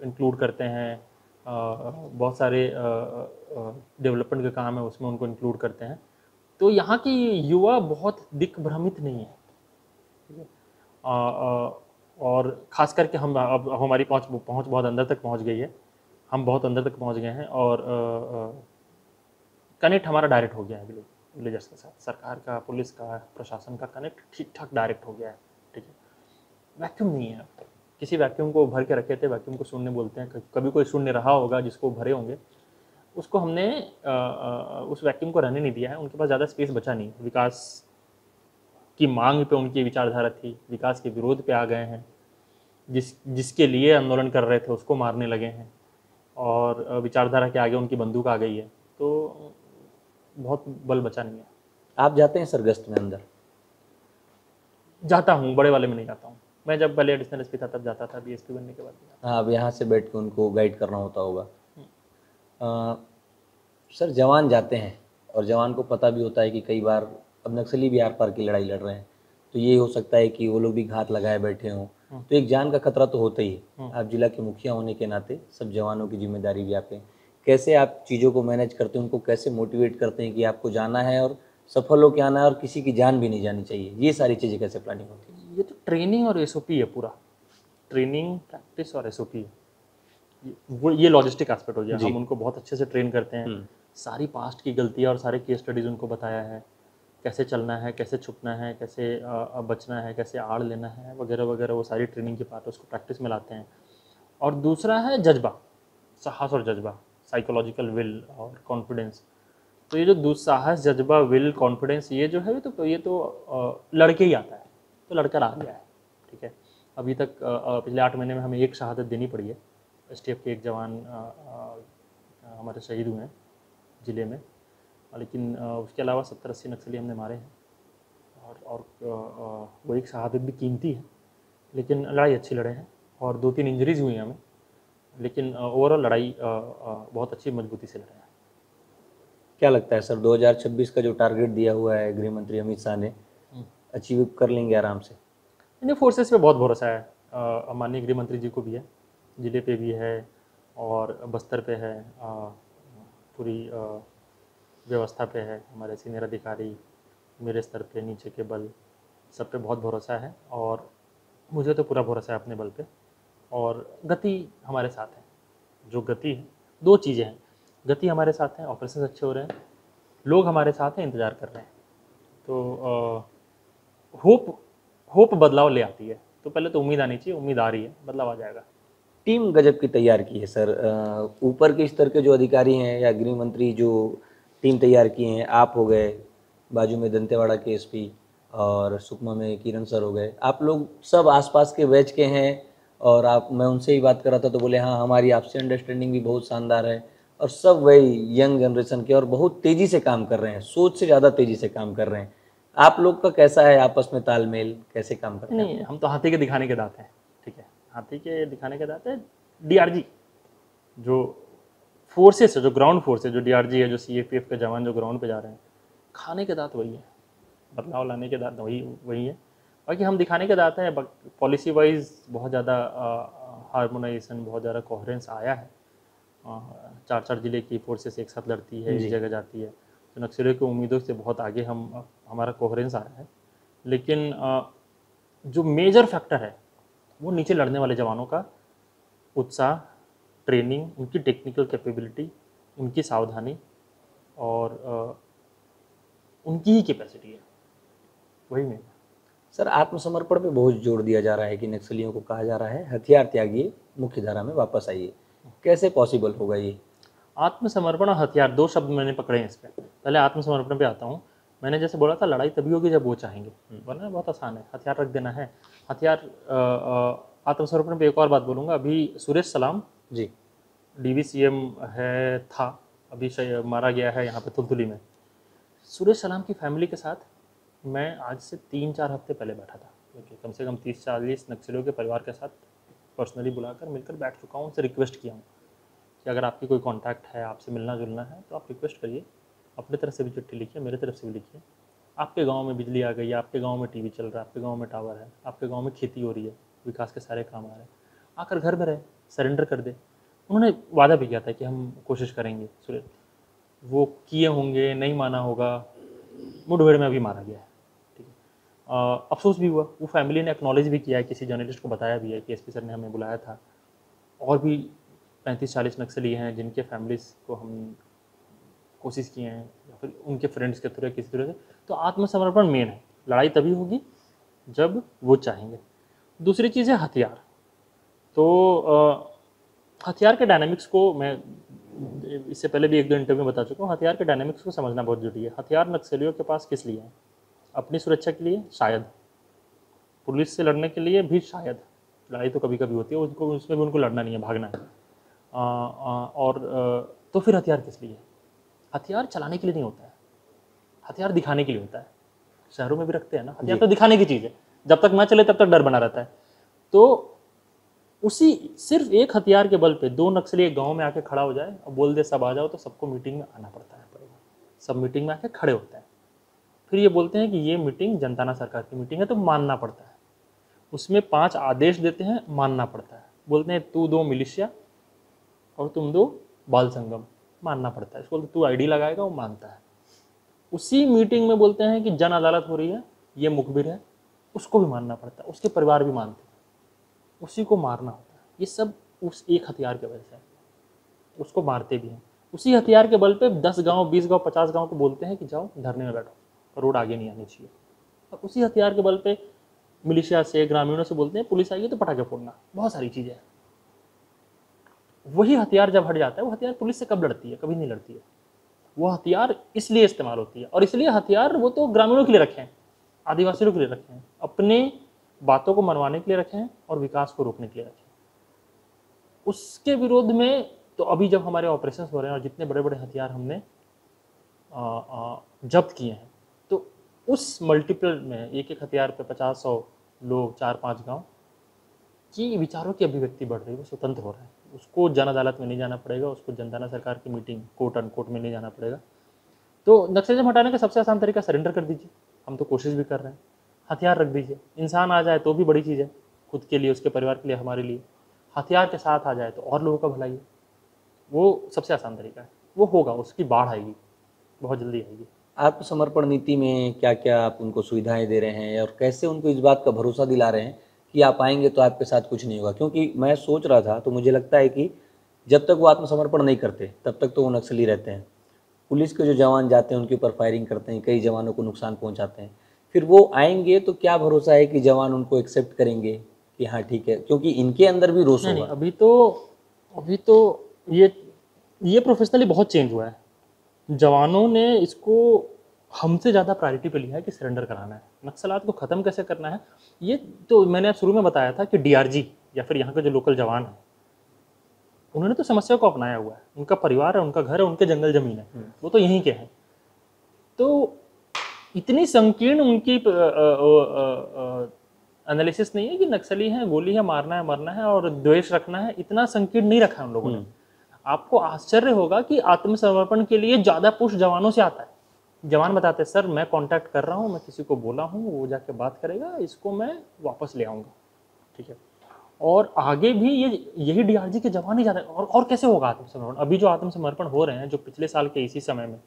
इंक्लूड करते हैं। बहुत सारे डेवलपमेंट के काम है उसमें उनको इंक्लूड करते हैं। तो यहाँ की युवा बहुत दिक्भ्रमित नहीं है, ठीक है। और ख़ास करके हम अब हमारी पहुँच बहुत अंदर तक पहुँच गई है, हम बहुत अंदर तक पहुँच गए हैं और कनेक्ट हमारा डायरेक्ट हो गया है विलेजर्स के साथ। सरकार का, पुलिस का, प्रशासन का कनेक्ट ठीक ठाक डायरेक्ट हो गया है, ठीक है। वैक्यूम नहीं है। किसी वैक्यूम को भर के रखे थे, वैक्यूम को शून्य बोलते हैं। कभी कोई शून्य रहा होगा जिसको भरे होंगे, उसको हमने उस वैक्यूम को रहने नहीं दिया है। उनके पास ज़्यादा स्पेस बचा नहीं। विकास की मांग पे उनकी विचारधारा थी, विकास के विरोध पे आ गए हैं। जिसके लिए आंदोलन कर रहे थे उसको मारने लगे हैं और विचारधारा के आगे उनकी बंदूक आ गई है, तो बहुत बल बचा नहीं है। आप जाते हैं सरगस्त में अंदर? जाता हूँ, बड़े वाले में नहीं जाता हूँ। मैं जब पहले एडिशनल एसपी था तब जाता था, बीएसपी बनने के बाद। हाँ, अब यहाँ से बैठ के उनको गाइड करना होता होगा। सर, जवान जाते हैं और जवान को पता भी होता है कि कई बार अब नक्सली भी आर पार की लड़ाई लड़ रहे हैं, तो ये हो सकता है कि वो लोग भी घात लगाए बैठे हों, तो एक जान का खतरा तो होता ही है। आप जिला के मुखिया होने के नाते सब जवानों की जिम्मेदारी भी आप हैं। कैसे आप चीज़ों को मैनेज करते हैं, उनको कैसे मोटिवेट करते हैं कि आपको जाना है और सफल होकर आना है और किसी की जान भी नहीं जानी चाहिए? ये सारी चीज़ें कैसे प्लानिंग होती है? ये तो ट्रेनिंग और एसओपी है पूरा। ट्रेनिंग, प्रैक्टिस और एसओपी है। ये लॉजिस्टिक एस्पेक्ट हो गया। हम उनको बहुत अच्छे से ट्रेन करते हैं। सारी पास्ट की गलतियाँ और सारे केस स्टडीज़ उनको बताया है, कैसे चलना है, कैसे छुपना है, कैसे बचना है, कैसे आड़ लेना है, वगैरह वगैरह। वो सारी ट्रेनिंग के पार्ट उसको प्रैक्टिस में लाते हैं। और दूसरा है जज्बा, साहस और जज्बा, साइकोलॉजिकल विल और कॉन्फिडेंस। तो ये जो साहस, जज्बा, विल, कॉन्फिडेंस, ये जो है ये तो लड़के ही आता है, तो लड़का आ गया है, ठीक है। अभी तक पिछले 8 महीने में हमें एक शहादत देनी पड़ी है। एसटीएफ के एक जवान हमारे शहीद हुए हैं ज़िले में, लेकिन उसके अलावा 70-80 नक्सली हमने मारे हैं। और वो एक शहादत भी कीमती है, लेकिन लड़ाई अच्छी लड़े हैं और 2-3 इंजरीज हुई हैं हमें, लेकिन ओवरऑल लड़ाई बहुत अच्छी मजबूती से लड़े हैं। क्या लगता है सर, 2026 का जो टारगेट दिया हुआ है गृह मंत्री अमित शाह ने, अचीव कर लेंगे आराम से? इंडियन फोर्सेस पे बहुत भरोसा है। माननीय गृह मंत्री जी को भी है, ज़िले पे भी है और बस्तर पे है, पूरी व्यवस्था पे है। हमारे सीनियर अधिकारी, मेरे स्तर पे, नीचे के बल, सब पे बहुत भरोसा है और मुझे तो पूरा भरोसा है अपने बल पे। और गति हमारे साथ है। जो गति है, 2 चीज़ें हैं, गति हमारे साथ है, ऑपरेशन अच्छे हो रहे हैं, लोग हमारे साथ हैं, इंतज़ार कर रहे हैं। तो होप बदलाव ले आती है। तो पहले तो उम्मीद आनी चाहिए, उम्मीद आ रही है, बदलाव आ जाएगा। टीम गजब की तैयार की है सर। ऊपर के स्तर के जो अधिकारी हैं या गृह मंत्री जो टीम तैयार किए हैं, आप हो गए, बाजू में दंतेवाड़ा के एसपी और सुकमा में किरण सर हो गए, आप लोग सब आसपास के बैच के हैं। और मैं उनसे ही बात कर रहा था तो बोले हाँ, हमारी आपसी अंडरस्टैंडिंग भी बहुत शानदार है और सब वही यंग जनरेशन के और बहुत तेज़ी से काम कर रहे हैं, सोच से ज़्यादा तेज़ी से काम कर रहे हैं। आप लोग का कैसा है आपस में तालमेल, कैसे काम करते हैं? नहीं, हम तो हाथी के दिखाने के दांत हैं, ठीक है। हाथी के दिखाने के दांत है। डीआरजी जो फोर्सेस है, जो ग्राउंड फोर्स है, जो डीआरजी है, जो सीएपीएफ के जवान जो ग्राउंड पे जा रहे हैं, खाने के दांत वही है, बदलाव लाने के दांत वही है। बाकी हम दिखाने के दांत हैं। पॉलिसी वाइज बहुत ज़्यादा हार्मोनाइजेशन, बहुत ज़्यादा कोहेरेंस आया है। 4-4 जिले की फोर्सेस एक साथ लड़ती है, एक जगह जाती है, तो नक्सलियों की उम्मीदों से बहुत आगे हमारा कोहेरेंस आ रहा है। लेकिन जो मेजर फैक्टर है वो नीचे लड़ने वाले जवानों का उत्साह, ट्रेनिंग, उनकी टेक्निकल कैपेबिलिटी, उनकी सावधानी और उनकी ही कैपेसिटी है, वही मेन। सर, आत्मसमर्पण पे बहुत जोर दिया जा रहा है कि नक्सलियों को कहा जा रहा है हथियार त्यागिए, मुख्य धारा में वापस आइए। कैसे पॉसिबल होगा ये? आत्मसमर्पण और हथियार, 2 शब्द मैंने पकड़े हैं इस पर। पहले आत्मसमर्पण पे आता हूँ। मैंने जैसे बोला था, लड़ाई तभी होगी जब वो चाहेंगे, वरना बहुत आसान है, हथियार रख देना है। हथियार आत्मसमर्पण पे एक और बात बोलूँगा। अभी सुरेश सलाम जी DVCM है था, अभी मारा गया है यहाँ पे तुलतुली में। सुरेश सलाम की फैमिली के साथ मैं आज से 3-4 हफ्ते पहले बैठा था, क्योंकि कम से कम 30-40 नक्सलियों के परिवार के साथ पर्सनली बुलाकर मिलकर बैठ चुका हूँ, उनसे रिक्वेस्ट किया हूँ कि अगर आपकी कोई कांटेक्ट है, आपसे मिलना जुलना है तो आप रिक्वेस्ट करिए, अपने तरफ से भी चिट्ठी लिखिए, मेरे तरफ से भी लिखिए। आपके गांव में बिजली आ गई है, आपके गांव में टीवी चल रहा है, आपके गांव में टावर है, आपके गांव में खेती हो रही है, विकास के सारे काम आ रहे हैं, आकर घर में रहे, सरेंडर कर दे। उन्होंने वादा भी किया था कि हम कोशिश करेंगे। सुरेश वो किए होंगे, नहीं माना होगा, मुठभेड़ में अभी मारा गया है, ठीक है। अफसोस भी हुआ, वो फैमिली ने एक्नॉलेज भी किया है, किसी जर्नलिस्ट को बताया भी है कि SP सर ने हमें बुलाया था, और भी 35-40 नक्सली हैं जिनके फैमिलीज को हम कोशिश किए हैं, या फिर उनके फ्रेंड्स के थ्रू किसी तरह से। तो आत्मसमर्पण मेन है, लड़ाई तभी होगी जब वो चाहेंगे। दूसरी चीज़ है हथियार। तो हथियार के डायनामिक्स को मैं इससे पहले भी 1-2 इंटरव्यू में बता चुका हूँ, हथियार के डायनामिक्स को समझना बहुत जरूरी है। हथियार नक्सलियों के पास किस लिए है? अपनी सुरक्षा के लिए शायद, पुलिस से लड़ने के लिए भी शायद, लड़ाई तो कभी कभी होती है, उसको उसमें भी उनको लड़ना नहीं है, भागना है। तो फिर हथियार किस लिए? हथियार चलाने के लिए नहीं होता है, हथियार दिखाने के लिए होता है। शहरों में भी रखते हैं ना हथियार, तो दिखाने की चीज़ है, जब तक ना चले तब तक डर बना रहता है। तो उसी सिर्फ एक हथियार के बल पे 2 नक्सली एक गांव में आके खड़ा हो जाए और बोल दे सब आ जाओ, तो सबको मीटिंग में आना पड़ता है, सब मीटिंग में आके खड़े होते हैं। फिर ये बोलते हैं कि ये मीटिंग जनताना सरकार की मीटिंग है, तो मानना पड़ता है। उसमें 5 आदेश देते हैं, मानना पड़ता है। बोलते हैं तू 2 मिलिशिया और तुम 2 बाल संगम, मानना पड़ता है। इसको बोलते तू ID लगाएगा, वो मानता है। उसी मीटिंग में बोलते हैं कि जन अदालत हो रही है, ये मुखबिर है, उसको भी मानना पड़ता है, उसके परिवार भी मानते हैं, उसी को मारना होता है। ये सब उस एक हथियार के वजह से है, उसको मारते भी हैं। उसी हथियार के बल पे 10 गांव, 20 गांव, 50 गांव को बोलते हैं कि जाओ धरने में बैठो, रोड आगे नहीं आनी चाहिए। और उसी हथियार के बल पे मिलिशिया से, ग्रामीणों से बोलते हैं पुलिस आएगी तो पटाखे फोड़ना, बहुत सारी चीज़ें हैं। वही हथियार जब हट जाता है, वो हथियार पुलिस से कब लड़ती है? कभी नहीं लड़ती है। वो हथियार इसलिए इस्तेमाल होती है, और इसलिए हथियार वो तो ग्रामीणों के लिए रखे हैं, आदिवासियों के लिए रखे हैं, अपने बातों को मनवाने के लिए रखे हैं और विकास को रोकने के लिए रखे हैं। उसके विरोध में तो अभी जब हमारे ऑपरेशन हो रहे हैं और जितने बड़े बड़े हथियार हमने जब्त किए हैं, तो उस मल्टीपल में एक हथियार पे 50-100 लोग, 4-5 गांव की विचारों की अभिव्यक्ति बढ़ रही है, वो स्वतंत्र हो रहा है। उसको जन अदालत में नहीं जाना पड़ेगा, उसको जनताना सरकार की मीटिंग कोर्ट अनकोर्ट में नहीं जाना पड़ेगा। तो नक्सलिज्म हटाने का सबसे आसान तरीका सरेंडर कर दीजिए, हम तो कोशिश भी कर रहे हैं। हथियार रख दीजिए, इंसान आ जाए तो भी बड़ी चीज़ है, खुद के लिए, उसके परिवार के लिए, हमारे लिए। हथियार के साथ आ जाए तो और लोगों का भलाई है, वो सबसे आसान तरीका है। वो होगा, उसकी बाढ़ आएगी, बहुत जल्दी आएगी। आत्मसमर्पण नीति में क्या क्या आप उनको सुविधाएं दे रहे हैं और कैसे उनको इस बात का भरोसा दिला रहे हैं कि आप आएंगे तो आपके साथ कुछ नहीं होगा? क्योंकि मैं सोच रहा था, तो मुझे लगता है कि जब तक वो आत्मसमर्पण नहीं करते तब तक तो वो नक्सली रहते हैं। पुलिस के जो जवान जाते हैं उनके ऊपर फायरिंग करते हैं, कई जवानों को नुकसान पहुंचाते हैं। फिर वो आएंगे तो क्या भरोसा है कि जवान उनको एक्सेप्ट करेंगे कि हाँ ठीक है, क्योंकि इनके अंदर भी रोष नहीं, होगा। अभी तो ये प्रोफेशनली बहुत चेंज हुआ है। जवानों ने इसको हमसे ज़्यादा प्रायोरिटी पे लिया है कि सरेंडर कराना है, नक्सलात को ख़त्म कैसे करना है। ये तो मैंने आप शुरू में बताया था कि DRG या फिर यहाँ के जो लोकल जवान हैं, उन्होंने तो समस्या को अपनाया हुआ है। उनका परिवार है, उनका घर है, उनके जंगल ज़मीन है, वो तो यहीं के हैं। तो इतनी संकीर्ण उनकी एनालिसिस नहीं है कि नक्सली हैं, गोली है, मारना है, मरना है और द्वेष रखना है। इतना संकीर्ण नहीं रखा है उन लोगों ने। आपको आश्चर्य होगा कि आत्मसमर्पण के लिए ज़्यादा पुश जवानों से आता है। जवान बताते हैं सर मैं कांटेक्ट कर रहा हूँ, मैं किसी को बोला हूँ, वो जाके बात करेगा, इसको मैं वापस ले आऊँगा, ठीक है। और आगे भी यही DRG के जवान ही जाते हैं। और कैसे होगा आत्मसमर्पण? अभी जो आत्मसमर्पण हो रहे हैं, जो पिछले साल के इसी समय में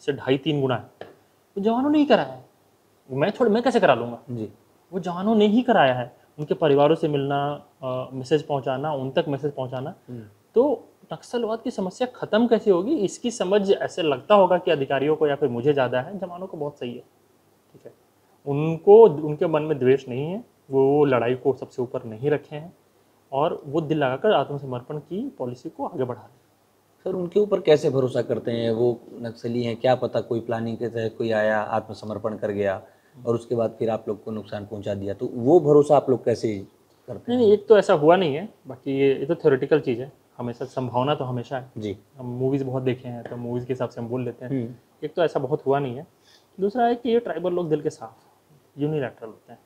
से 2.5-3 गुना है, तो जवानों ने ही कराया है। मैं कैसे करा लूँगा जी? वो जवानों ने ही कराया है। उनके परिवारों से मिलना, मैसेज पहुँचाना, उन तक मैसेज पहुँचाना। तो नक्सलवाद की समस्या खत्म कैसे होगी, इसकी समझ ऐसे लगता होगा कि अधिकारियों को या फिर मुझे ज़्यादा है, जवानों को बहुत सही है, ठीक है। उनको, उनके मन में द्वेष नहीं है, वो लड़ाई को सबसे ऊपर नहीं रखे हैं और वो दिल लगाकर आत्मसमर्पण की पॉलिसी को आगे बढ़ा रहे हैं। सर उनके ऊपर कैसे भरोसा करते हैं? वो नक्सली हैं, क्या पता कोई प्लानिंग के तहत कोई आया, आत्मसमर्पण कर गया और उसके बाद फिर आप लोग को नुकसान पहुंचा दिया, तो वो भरोसा आप लोग कैसे करते हैं? नहीं, एक तो ऐसा हुआ नहीं है, बाकी ये तो थ्योरेटिकल चीज़ है। हमेशा संभावना तो हमेशा है जी। हम मूवीज़ बहुत देखे हैं तो मूवीज़ के हिसाब से हम बोल लेते हैं एक तो ऐसा बहुत हुआ नहीं है दूसरा है कि ये ट्राइबल लोग दिल के साफ यूनिलैटरल होते हैं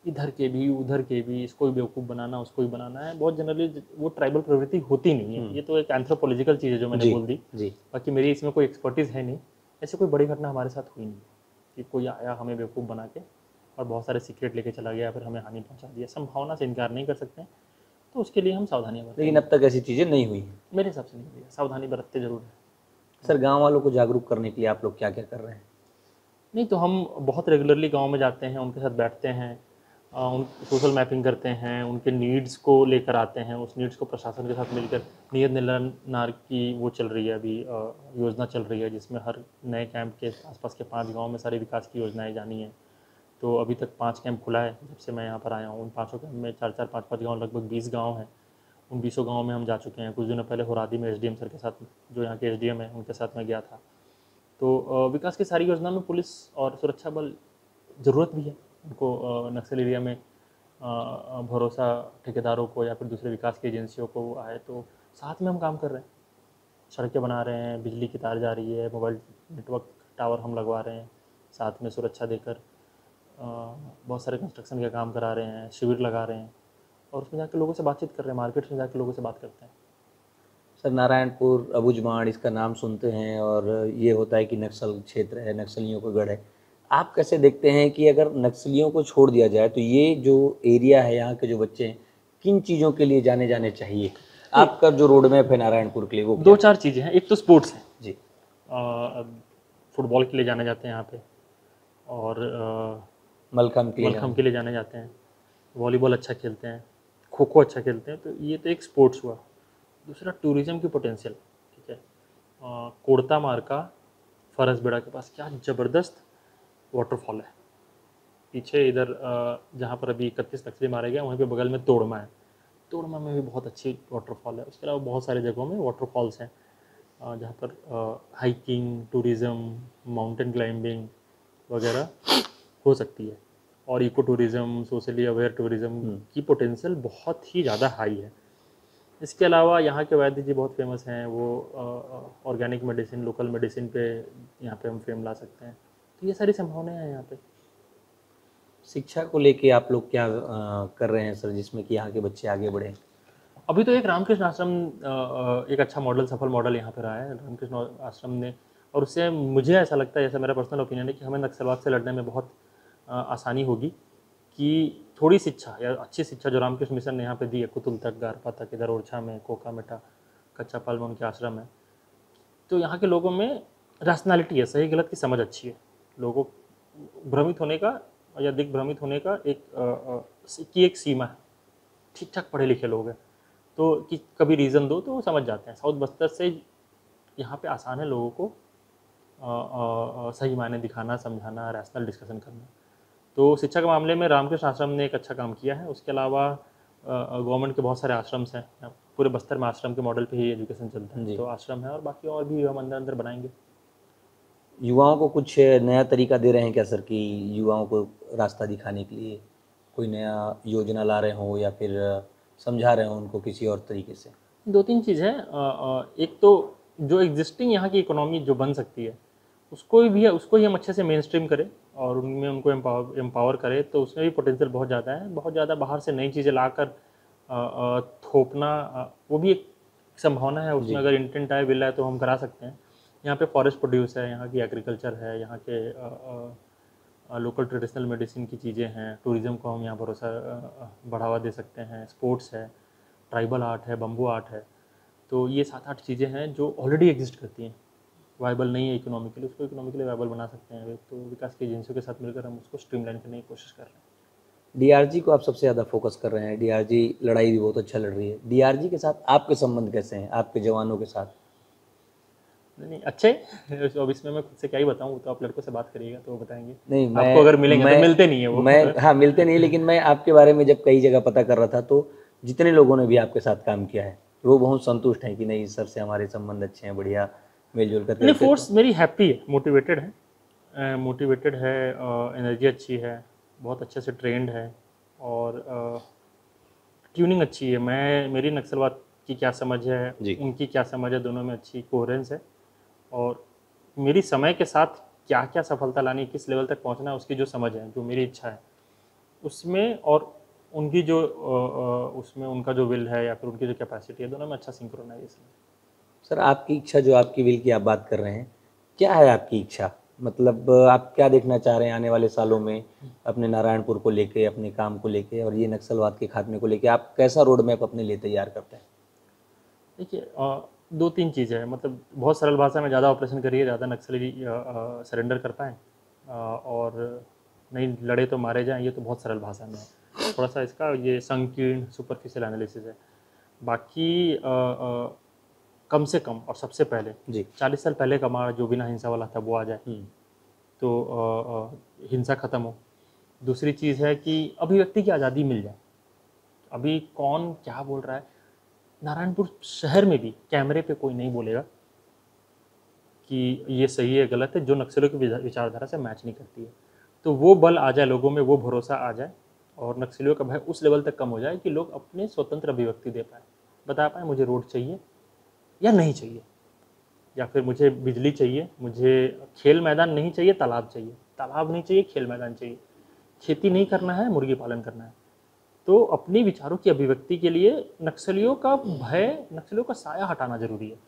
इधर के भी उधर के भी इसको भी बेवकूफ़ बनाना उसको भी बनाना है बहुत जनरली वो ट्राइबल प्रवृत्ति होती नहीं है ये तो एक एंथ्रोपोलॉजिकल चीज़ है जो मैंने बोल दी जी। बाकी मेरी इसमें कोई एक्सपर्टीज़ है नहीं ऐसी कोई बड़ी घटना हमारे साथ हुई नहीं कि कोई आया हमें बेवकूफ़ बना के और बहुत सारे सीक्रेट लेके चला गया फिर हमें हानि पहुंचा दिया संभावना से इनकार नहीं कर सकते तो उसके लिए हम सावधानियां बरतें लेकिन अब तक ऐसी चीज़ें नहीं हुई हैं। मेरे हिसाब से नहीं भैया सावधानी बरतते जरूर है सर गांव वालों को जागरूक करने के लिए आप लोग क्या क्या कर रहे हैं? नहीं तो हम बहुत रेगुलरली गांव में जाते हैं उनके साथ बैठते हैं उन सोशल मैपिंग करते हैं उनके नीड्स को लेकर आते हैं उस नीड्स को प्रशासन के साथ मिलकर नियत निरानार की वो चल रही है अभी योजना चल रही है जिसमें हर नए कैंप के आसपास के 5 गांव में सारी विकास की योजनाएं जानी हैं तो अभी तक 5 कैंप खुला है जब से मैं यहाँ पर आया हूँ उन 5 कैंप में 4-4 5-5 गाँव लगभग 20 गाँव हैं उन 20 गाँव में हम जा चुके हैं कुछ दिनों पहले होरादी में एसडीएम सर के साथ जो यहाँ के एसडीएम है उनके साथ मैं गया था तो विकास की सारी योजना में पुलिस और सुरक्षा बल ज़रूरत भी है उनको नक्सल एरिया में भरोसा ठेकेदारों को या फिर दूसरे विकास की एजेंसियों को आए तो साथ में हम काम कर रहे हैं सड़कें बना रहे हैं बिजली की तार जा रही है मोबाइल नेटवर्क टावर हम लगवा रहे हैं साथ में सुरक्षा देकर बहुत सारे कंस्ट्रक्शन के काम करा रहे हैं शिविर लगा रहे हैं और उसमें जाकर लोगों से बातचीत कर रहे हैं मार्केट में जाकर लोगों से बात करते हैं सर नारायणपुर अबूझमाड़ इसका नाम सुनते हैं और ये होता है कि नक्सल क्षेत्र है नक्सलियों का गढ़ है आप कैसे देखते हैं कि अगर नक्सलियों को छोड़ दिया जाए तो ये जो एरिया है यहाँ के जो बच्चे हैं किन चीज़ों के लिए जाने चाहिए आपका जो रोड मैप है नारायणपुर के लिए वो 2-4 चीज़ें हैं एक तो स्पोर्ट्स है जी फुटबॉल के लिए जाने जाते हैं यहाँ पे और मलखम के लिए जाने जाते हैं वॉलीबॉल अच्छा खेलते हैं खो खो अच्छा खेलते हैं तो ये तो एक स्पोर्ट्स हुआ दूसरा टूरिज़्म की पोटेंशियल ठीक है कोड़ता मार्का फरसबेड़ा के पास क्या ज़बरदस्त वाटरफॉल है पीछे इधर जहाँ पर अभी 31 नक्सली मारे गए वहीं पे बगल में तोड़मा है तोड़मा में भी बहुत अच्छी वाटरफॉल है उसके अलावा बहुत सारी जगहों में वाटरफॉल्स हैं जहाँ पर हाइकिंग टूरिज़्म माउंटेन क्लाइंबिंग वगैरह हो सकती है और eco tourism socially aware tourism की पोटेंशियल बहुत ही ज़्यादा हाई है इसके अलावा यहाँ के वैद्य जी बहुत फेमस हैं वो ऑर्गेनिक मेडिसिन लोकल मेडिसिन पे यहाँ पे हम फेम ला सकते हैं तो ये सारी संभावनाएं हैं यहाँ पे शिक्षा को लेके आप लोग क्या कर रहे हैं सर जिसमें कि यहाँ के बच्चे आगे बढ़े अभी तो एक रामकृष्ण आश्रम एक अच्छा मॉडल सफल मॉडल यहाँ पे रहा है रामकृष्ण आश्रम ने और उससे मुझे ऐसा लगता है जैसा मेरा पर्सनल ओपिनियन है कि हमें नक्सलवाद से लड़ने में बहुत आसानी होगी कि थोड़ी शिक्षा या अच्छी शिक्षा जो रामकृष्ण मिशन ने यहाँ पे दी है कुतुल तक गारपा तक इधर ओरछा में कोका मेटा कच्चा पाल में उनके आश्रम है तो यहाँ के लोगों में रैशनैलिटी है सही गलत की समझ अच्छी है लोगों भ्रमित होने का या दिग्भ्रमित होने का एक सीमा है ठीक ठाक पढ़े लिखे लोग हैं तो कि कभी रीज़न दो तो वो समझ जाते हैं साउथ बस्तर से यहाँ पे आसान है लोगों को सही मायने दिखाना समझाना रैशनल डिस्कशन करना तो शिक्षा के मामले में रामकृष्ण आश्रम ने एक अच्छा काम किया है उसके अलावा गवर्नमेंट के बहुत सारे आश्रम्स हैं पूरे बस्तर में आश्रम के मॉडल पे ही एजुकेशन चलता है तो आश्रम है और बाकी और भी हम अंदर अंदर बनाएंगे युवाओं को कुछ नया तरीका दे रहे हैं क्या सर कि युवाओं को रास्ता दिखाने के लिए कोई नया योजना ला रहे हो या फिर समझा रहे हो उनको किसी और तरीके से 2-3 चीज़ है एक तो जो एग्जिस्टिंग यहाँ की इकोनॉमी जो बन सकती है उसको ही हम अच्छे से मेन स्ट्रीम करें और उनमें उनको एम्पावर करें तो उसमें भी पोटेंशियल बहुत ज़्यादा है बहुत ज़्यादा बाहर से नई चीज़ें लाकर थोपना वो भी एक संभावना है उसमें अगर इंटेंट आए विल है तो हम करा सकते हैं यहाँ पे फॉरेस्ट प्रोड्यूस है यहाँ की एग्रीकल्चर है यहाँ के लोकल ट्रेडिशनल मेडिसिन की चीज़ें हैं टूरिज़्म को हम यहाँ भरोसा बढ़ावा दे सकते हैं स्पोर्ट्स है ट्राइबल आर्ट है बम्बू आर्ट है तो ये 7-8 चीज़ें हैं जो ऑलरेडी एग्जिस्ट करती हैं वायबल नहीं है इकोनॉमिकली उसको इकोनॉमिकली वायबल बना सकते हैं तो विकास की एजेंसियों के साथ मिलकर हम उसको स्ट्रीमलाइन करने की कोशिश कर रहे हैं डीआरजी को आप सबसे ज़्यादा फोकस कर रहे हैं डीआरजी लड़ाई भी बहुत अच्छा लड़ रही है डीआरजी के साथ आपके संबंध कैसे हैं आपके जवानों के साथ नहीं अच्छे अब इसमें मैं खुद से क्या ही बताऊं तो आप लड़कों से बात करिएगा तो वो बताएंगे नहीं आपको अगर मिलेंगे तो मिलते नहीं है वो मैं हाँ मिलते नहीं लेकिन मैं आपके बारे में जब कई जगह पता कर रहा था तो जितने लोगों ने भी आपके साथ काम किया है वो बहुत संतुष्ट हैं कि नहीं सर से हमारे संबंध अच्छे हैं बढ़िया मिलजुल कर नहीं फोर्स मेरी हैप्पी है मोटिवेटेड है एनर्जी अच्छी है बहुत अच्छे से ट्रेंड है और ट्यूनिंग अच्छी है मेरी नक्सलवाद आपकी क्या समझ है, जी। उनकी क्या समझ है, दोनों में अच्छी कोहेरेंस है। और मेरी समय के साथ क्या क्या सफलता लानी, किस लेवल तक पहुंचना है, उसकी जो समझ है, जो मेरी इच्छा है उसमें, और उनकी जो उसमें उनका जो विल है या फिर उनकी जो कैपेसिटी है, दोनों में अच्छा सिंक्रोनाइजेशन है। सर आपकी इच्छा, जो आपकी विल की आप बात कर रहे हैं, क्या है आपकी इच्छा? मतलब आप क्या देखना चाह रहे हैं आने वाले सालों में अपने नारायणपुर को लेके, अपने काम को लेके और ये नक्सलवाद के खात्मे को लेके? आप कैसा रोड मैप अपने लिए तैयार करते हैं? देखिए, दो तीन चीज़ें हैं, मतलब बहुत सरल भाषा में, ज़्यादा ऑपरेशन करिए, ज़्यादा नक्सली सरेंडर कर पाएँ, और नहीं लड़े तो मारे जाएं, ये तो बहुत सरल भाषा में है। थोड़ा सा इसका ये संकीर्ण सुपरफिशियल एनालिसिस है। बाकी कम से कम और सबसे पहले जी। 40 साल पहले का हमारा जो बिना हिंसा वाला था वो आ जाए, तो हिंसा खत्म हो। दूसरी चीज़ है कि अभिव्यक्ति की आज़ादी मिल जाए। अभी कौन क्या बोल रहा है, नारायणपुर शहर में भी कैमरे पे कोई नहीं बोलेगा कि ये सही है गलत है, जो नक्सलियों की विचारधारा से मैच नहीं करती है। तो वो बल आ जाए लोगों में, वो भरोसा आ जाए, और नक्सलियों का भय उस लेवल तक कम हो जाए कि लोग अपने स्वतंत्र अभिव्यक्ति दे पाए, बता पाए मुझे रोड चाहिए या नहीं चाहिए, या फिर मुझे बिजली चाहिए, मुझे खेल मैदान नहीं चाहिए, तालाब चाहिए, तालाब नहीं चाहिए, खेल मैदान चाहिए, खेती नहीं करना है, मुर्गी पालन करना है। तो अपनी विचारों की अभिव्यक्ति के लिए नक्सलियों का भय, नक्सलियों का साया हटाना जरूरी है।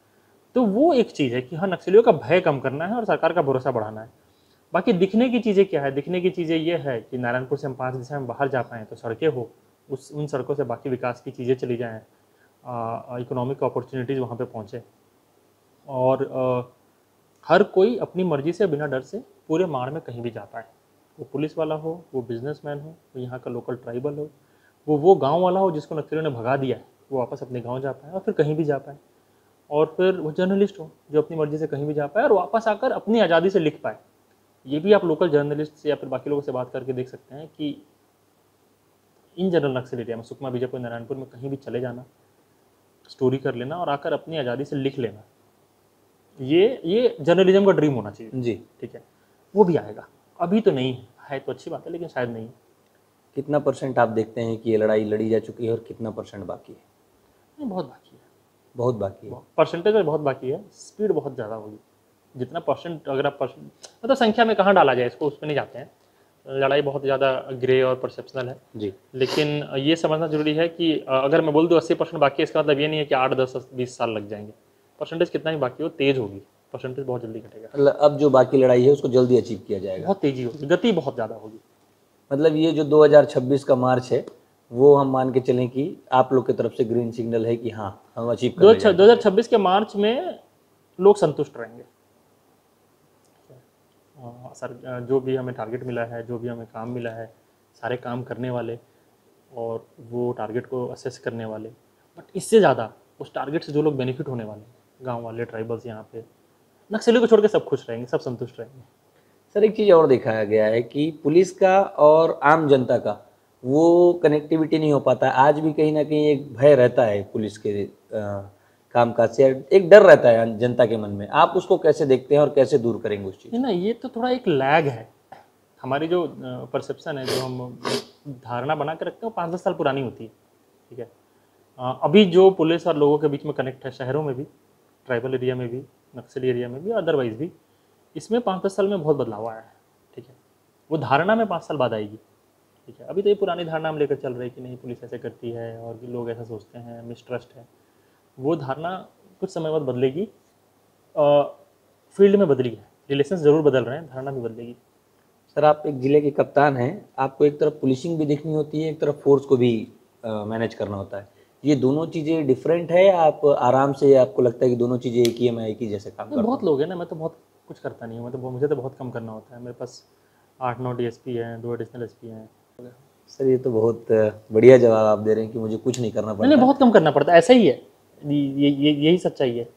तो वो एक चीज़ है कि हाँ, नक्सलियों का भय कम करना है और सरकार का भरोसा बढ़ाना है। बाकी दिखने की चीज़ें क्या है, दिखने की चीज़ें ये है कि नारायणपुर से हम 5 दिशा में बाहर जा पाएँ, तो सड़कें हो, उन सड़कों से बाकी विकास की चीज़ें चली जाएँ, इकोनॉमिक अपॉर्चुनिटीज़ वहाँ पे पहुँचे, और हर कोई अपनी मर्जी से बिना डर से पूरे माड़ में कहीं भी जा पाए। वो पुलिस वाला हो, वो बिजनेसमैन हो, वो यहाँ का लोकल ट्राइबल हो, वो गांव वाला हो जिसको नक्सलियों ने भगा दिया है, वो वापस अपने गांव जा पाए और फिर कहीं भी जा पाए। और फिर वो जर्नलिस्ट हो जो अपनी मर्जी से कहीं भी जा पाए और वापस आकर अपनी आज़ादी से लिख पाए। ये भी आप लोकल जर्नलिस्ट से या फिर बाकी लोगों से बात करके देख सकते हैं कि इन जनरल नक्सल एरिया में, सुकमा, बीजापुर, नारायणपुर में कहीं भी चले जाना, स्टोरी कर लेना और आकर अपनी आज़ादी से लिख लेना, ये जर्नलिज्म का ड्रीम होना चाहिए। जी। ठीक है, वो भी आएगा। अभी तो नहीं है तो अच्छी बात है, लेकिन शायद नहीं। कितना % आप देखते हैं कि ये लड़ाई लड़ी जा चुकी है और कितना % बाकी है? नहीं, बहुत बाकी है। बहुत बाकी है। परसेंटेज में बहुत बाकी है, स्पीड बहुत ज़्यादा होगी। जितना परसेंट, अगर आप मतलब संख्या में कहाँ डाला जाए इसको, उस पर नहीं जाते हैं। लड़ाई बहुत ज़्यादा ग्रे और परसेप्शनल है जी। लेकिन ये समझना जरूरी है कि अगर मैं बोल दूँ 80% बाकी है, इसका मतलब ये नहीं है कि 8, 10, 20 साल लग जाएंगे। परसेंटेज कितना ही बाकी हो, तेज होगी, परसेंटेज बहुत जल्दी घटेगा। मतलब अब जो बाकी लड़ाई है उसको जल्दी अचीव किया जाएगा। बहुत तेजी होगी, गति बहुत ज़्यादा होगी। मतलब ये जो 2026 का मार्च है, वो हम मान के चलें कि आप लोग की तरफ से ग्रीन सिग्नल है कि हाँ, हम अचीव कर ले जाएंगे। 2026 के मार्च में लोग संतुष्ट रहेंगे। सर, जो भी हमें टारगेट मिला है, जो भी हमें काम मिला है, सारे काम करने वाले और वो टारगेट को असेस करने वाले, बट इससे ज़्यादा उस टारगेट से जो लोग बेनिफिट होने वाले, गांव वाले, ट्राइबल्स, यहाँ पे नक्सलियों को छोड़ के सब खुश रहेंगे, सब संतुष्ट रहेंगे। सर एक चीज़ और देखा गया है कि पुलिस का और आम जनता का वो कनेक्टिविटी नहीं हो पाता है। आज भी कहीं ना कहीं एक भय रहता है पुलिस के कामकाज से, एक डर रहता है जनता के मन में। आप उसको कैसे देखते हैं और कैसे दूर करेंगे उस चीज़? नहीं ना, ये तो थोड़ा एक लैग है। हमारी जो परसेप्शन है, जो हम धारणा बना के रखते हैं, वो 5-10 साल पुरानी होती है। ठीक है, अभी जो पुलिस और लोगों के बीच में कनेक्ट है, शहरों में भी, ट्राइबल एरिया में भी, नक्सली एरिया में भी, अदरवाइज भी, इसमें 5-10 साल में बहुत बदलाव आया है। ठीक है, वो धारणा में 5 साल बाद आएगी। ठीक है, अभी तो ये पुरानी धारणा हम लेकर चल रहे हैं कि नहीं, पुलिस ऐसे करती है और लोग ऐसा सोचते हैं, मिसट्रस्ट है। वो धारणा कुछ समय बाद बदलेगी। फील्ड में बदली है, रिलेशंस ज़रूर बदल रहे हैं, धारणा भी बदलेगी। सर आप एक ज़िले के कप्तान हैं, आपको एक तरफ पुलिसिंग भी देखनी होती है, एक तरफ फोर्स को भी मैनेज करना होता है। ये दोनों चीज़ें डिफरेंट है, आप आराम से, आपको लगता है कि दोनों चीज़ें एक ही है, मैं एक ही जैसे काम करता हूँ? बहुत लोग हैं ना, मैं तो बहुत कुछ करता नहीं हूँ। मैं तो, मुझे तो बहुत कम करना होता है। मेरे पास 8-9 DSP हैं, 2 एडिशनल SP हैं। सर ये तो बहुत बढ़िया जवाब आप दे रहे हैं कि मुझे कुछ नहीं करना पड़ता। नहीं, बहुत कम करना पड़ता है, ऐसा ही है। यही सच्चाई है।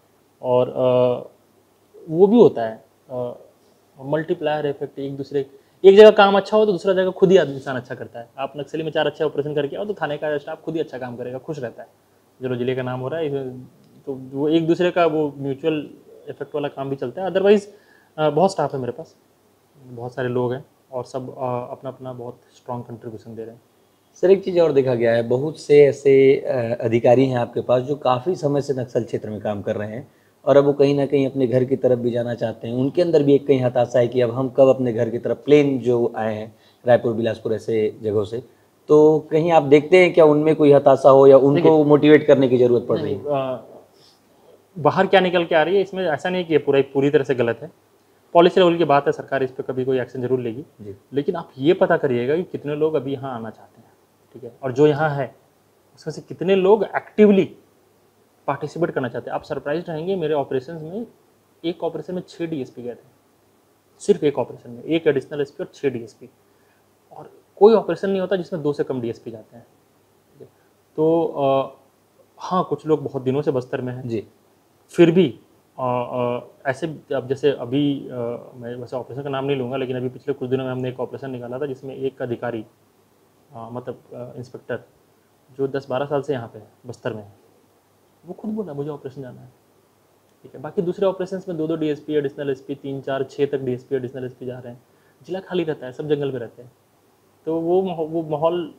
और वो भी होता है मल्टीप्लायर इफेक्ट, एक जगह काम अच्छा हो तो दूसरा जगह खुद ही इंसान अच्छा करता है। आप नक्सली में 4 अच्छे ऑपरेशन करके आओ तो थाने का स्टाफ खुद ही अच्छा काम करेगा, खुश रहता है। जो जिले का नाम हो रहा है, तो वो एक दूसरे का वो म्यूचुअल इफेक्ट वाला काम भी चलता है। अदरवाइज बहुत स्टाफ है मेरे पास, बहुत सारे लोग हैं और सब अपना अपना बहुत स्ट्रॉन्ग कंट्रीब्यूशन दे रहे हैं। सर एक चीज़ और देखा गया है, बहुत से ऐसे अधिकारी हैं आपके पास जो काफ़ी समय से नक्सल क्षेत्र में काम कर रहे हैं और अब वो कहीं ना कहीं अपने घर की तरफ भी जाना चाहते हैं। उनके अंदर भी एक कहीं हताशा है कि अब हम कब अपने घर की तरफ, प्लेन जो आए हैं रायपुर बिलासपुर ऐसे जगहों से, तो कहीं आप देखते हैं क्या उनमें कोई हताशा हो या उनको मोटिवेट करने की ज़रूरत पड़ रही है? बाहर क्या निकल के आ रही है इसमें ऐसा नहीं कि ये पूरी तरह से गलत है। पॉलिसी लेवल की बात है, सरकार इस पर कभी कोई एक्शन जरूर लेगी, लेकिन आप ये पता करिएगा कि कितने लोग अभी यहाँ आना चाहते हैं, ठीक है, और जो यहाँ है उसमें से कितने लोग एक्टिवली पार्टिसिपेट करना चाहते हैं। आप सरप्राइज रहेंगे, मेरे ऑपरेशन में एक ऑपरेशन में 6 डीएसपी गए थे, सिर्फ एक ऑपरेशन में, एक एडिशनल एसपी और 6 डीएसपी, और कोई ऑपरेशन नहीं होता जिसमें 2 से कम डीएसपी जाते हैं। तो हाँ, कुछ लोग बहुत दिनों से बस्तर में हैं जी, फिर भी ऐसे, अब जैसे अभी मैं वैसे ऑपरेशन का नाम नहीं लूँगा, लेकिन अभी पिछले कुछ दिनों में हमने एक ऑपरेशन निकाला था जिसमें एक अधिकारी मतलब इंस्पेक्टर जो 10-12 साल से यहाँ पे है, बस्तर में है, वो खुद बोला मुझे ऑपरेशन जाना है, ठीक है। बाकी दूसरे ऑपरेशन में 2-2 डीएसपी, एडिशनल एसपी, 3-4-6 तक डीएसपी, एडिशनल एसपी जा रहे हैं, जिला खाली रहता है, सब जंगल में रहते हैं। तो वो माहौल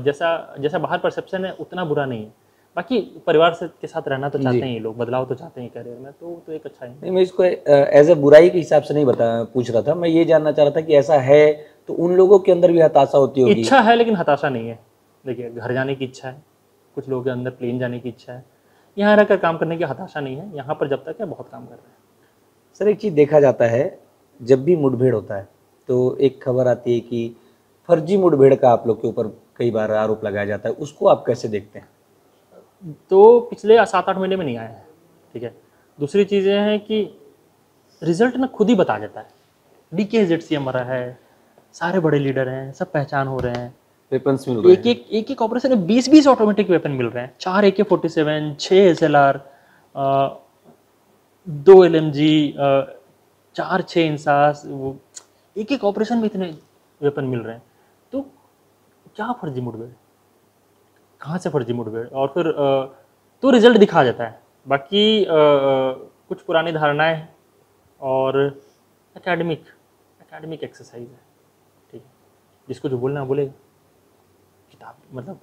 जैसा जैसा बाहर परसेप्शन है उतना बुरा नहीं है। बाकी परिवार से के साथ रहना तो चाहते हैं ये लोग, बदलाव तो चाहते हैं करियर में, तो एक अच्छा है। नहीं मैं इसको एज ए बुराई के हिसाब से नहीं पूछ रहा था, मैं ये जानना चाह रहा था कि ऐसा है तो उन लोगों के अंदर भी हताशा होती होगी। इच्छा है लेकिन हताशा नहीं है। देखिए, घर जाने की इच्छा है, कुछ लोगों के अंदर प्लेन जाने की इच्छा है, यहाँ रहकर काम करने की हताशा नहीं है। यहाँ पर जब तक है बहुत काम कर रहे हैं। सर एक चीज़ देखा जाता है, जब भी मुठभेड़ होता है तो एक खबर आती है कि फर्जी मुठभेड़ का आप लोग के ऊपर कई बार आरोप लगाया जाता है, उसको आप कैसे देखते हैं? तो पिछले 7-8 महीने में नहीं आया है, ठीक है। दूसरी चीज़ें हैं कि रिजल्ट ना खुद ही बता जाता है। DKZC मरा है, सारे बड़े लीडर हैं, सब पहचान हो रहे हैं, वेपन्स मिल रहे हैं, एक ऑपरेशन में 20-20 ऑटोमेटिक वेपन मिल रहे हैं, 4 AK-47, 6 SLR, 2 LMG, 4-6 इंसास, वो एक ऑपरेशन में इतने वेपन मिल रहे हैं। तो क्या फर्जी मुठभेड़, कहाँ से फर्जी मुठभेड़? और फिर तो रिजल्ट दिखा जाता है। बाकी कुछ पुरानी धारणाएं और एकेडमिक एक्सरसाइज है, ठीक है। जिसको जो बोलना है बोलेगा, किताब मतलब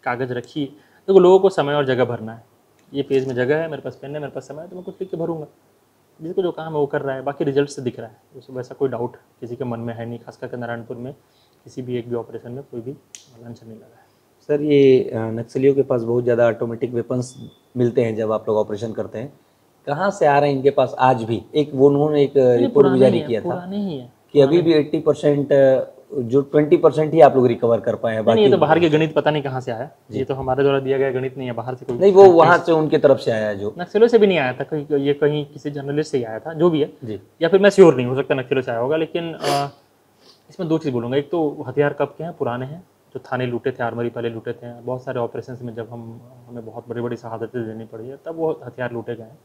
कागज़ रखिए। देखो, लोगों को समय और जगह भरना है। ये पेज में जगह है, मेरे पास पेन है, मेरे पास समय है, तो मैं कुछ लिख के भरूंगा। जिसको जो काम है वो कर रहा है, बाकी रिजल्ट से दिख रहा है, उसमें वैसा कोई डाउट किसी के मन में है नहीं। खास करके नारायणपुर में किसी भी एक भी ऑपरेशन में कोई भी लांछन नहीं लगा है। सर ये नक्सलियों के पास बहुत ज़्यादा ऑटोमेटिक वेपन्स मिलते हैं जब आप लोग ऑपरेशन करते हैं, कहाँ से आ रहे हैं इनके पास आज भी? एक वो उन्होंने एक रिपोर्ट भी जारी किया था कि अभी भी 80% जो 20% ही आप लोग रिकवर कर पाए हैं। बाकी ये तो बाहर के गणित पता नहीं कहाँ से आया, ये तो हमारे द्वारा दिया गया गणित नहीं है, बाहर से कोई नहीं, वो वहाँ से उनके तरफ से आया है, जो नक्सलियों से भी नहीं आया था, कहीं ये कहीं किसी जर्नलिस्ट से ही आया था, जो भी है जी। या फिर मैं श्योर नहीं, हो सकता नक्सलियों से आया होगा। लेकिन इसमें 2 चीज़ बोलूँगा। एक तो हथियार कब के हैं, पुराने हैं, जो थाने लूटे थे, आर्मरी पहले लूटे थे। बहुत सारे ऑपरेशन में जब हमें बहुत बड़ी बड़ी शहादतें देनी पड़ी है, तब वो हथियार लूटे गए हैं।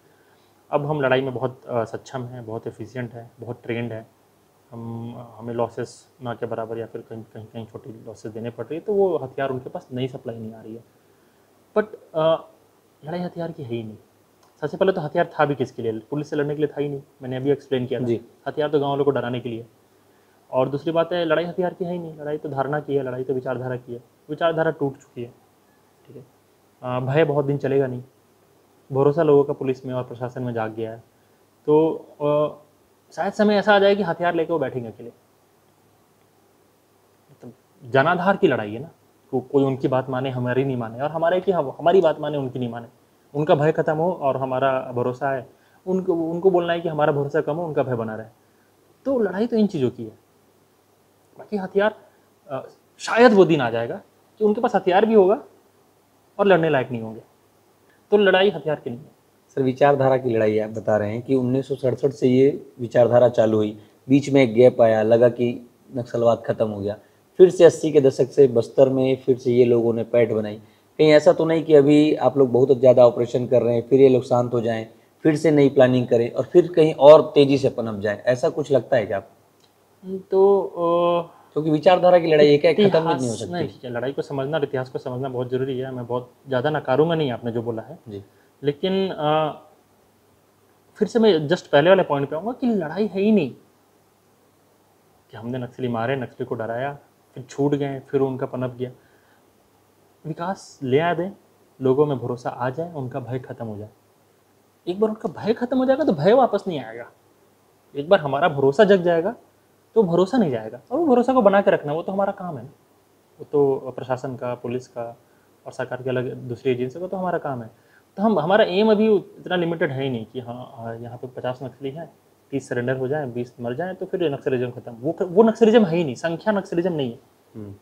अब हम लड़ाई में बहुत सक्षम हैं, बहुत एफिशिएंट है, बहुत ट्रेंड है। हमें लॉसेस ना के बराबर या फिर कहीं छोटी लॉसेस देने पड़ रही है, तो वो हथियार उनके पास नई सप्लाई नहीं आ रही है। बट लड़ाई हथियार की है ही नहीं। सबसे पहले तो हथियार था भी किसके लिए? पुलिस से लड़ने के लिए था ही नहीं, मैंने अभी एक्सप्लेन किया था। हथियार तो गाँव वालों को डराने के लिए। और दूसरी बात है, लड़ाई हथियार की है ही नहीं, लड़ाई तो धारणा की है, लड़ाई तो विचारधारा की है। विचारधारा टूट चुकी है, ठीक है। भय बहुत दिन चलेगा नहीं, भरोसा लोगों का पुलिस में और प्रशासन में जाग गया है। तो शायद समय ऐसा आ जाए कि हथियार लेके वो बैठेंगे अकेले। मतलब जनाधार की लड़ाई है ना, कोई उनकी बात माने, हमारी नहीं माने, और हमारी बात माने, उनकी नहीं माने। उनका भय खत्म हो और हमारा भरोसा है, उनको बोलना है कि हमारा भरोसा कम हो, उनका भय बना रहे। तो लड़ाई तो इन चीज़ों की है। बाकी हथियार शायद वो दिन आ जाएगा कि उनके पास हथियार भी होगा और लड़ने लायक नहीं होंगे, तो लड़ाई हथियार की नहीं है। सर विचारधारा की लड़ाई आप बता रहे हैं कि 1967 से ये विचारधारा चालू हुई, बीच में एक गैप आया, लगा कि नक्सलवाद खत्म हो गया, फिर से 80 के दशक से बस्तर में फिर से ये लोगों ने पैठ बनाई। कहीं ऐसा तो नहीं कि अभी आप लोग बहुत ज़्यादा ऑपरेशन कर रहे हैं, फिर ये लोग शांत हो जाएं, फिर से नई प्लानिंग करें और फिर कहीं और तेज़ी से पनप जाए, ऐसा कुछ लगता है क्या आपको? तो क्योंकि विचारधारा की लड़ाई एक खत्म नहीं हो सकती। नहीं, लड़ाई को समझना, इतिहास को समझना बहुत जरूरी है। मैं बहुत ज़्यादा नकारूंगा नहीं आपने जो बोला है जी, लेकिन फिर से मैं जस्ट पहले वाले पॉइंट पे आऊँगा कि लड़ाई है ही नहीं कि हमने नक्सली मारे, नक्सली को डराया, फिर छूट गए, फिर उनका पनप गया। विकास ले आ दें, लोगों में भरोसा आ जाए, उनका भय खत्म हो जाए। एक बार उनका भय खत्म हो जाएगा तो भय वापस नहीं आएगा। एक बार हमारा भरोसा जग जाएगा तो भरोसा नहीं जाएगा, और वो भरोसा को बना के रखना वो तो हमारा काम है ना। वो तो प्रशासन का, पुलिस का और सरकार के अलग दूसरी एजेंसी का तो हमारा काम है। तो हमारा एम अभी इतना लिमिटेड है ही नहीं कि हाँ यहाँ पे 50 नक्सली हैं, 30 सरेंडर हो जाए, 20 मर जाए तो फिर नक्सलिज्म खत्म। वो नक्सलिज्म है ही नहीं, संख्या नक्सलिज्म नहीं है।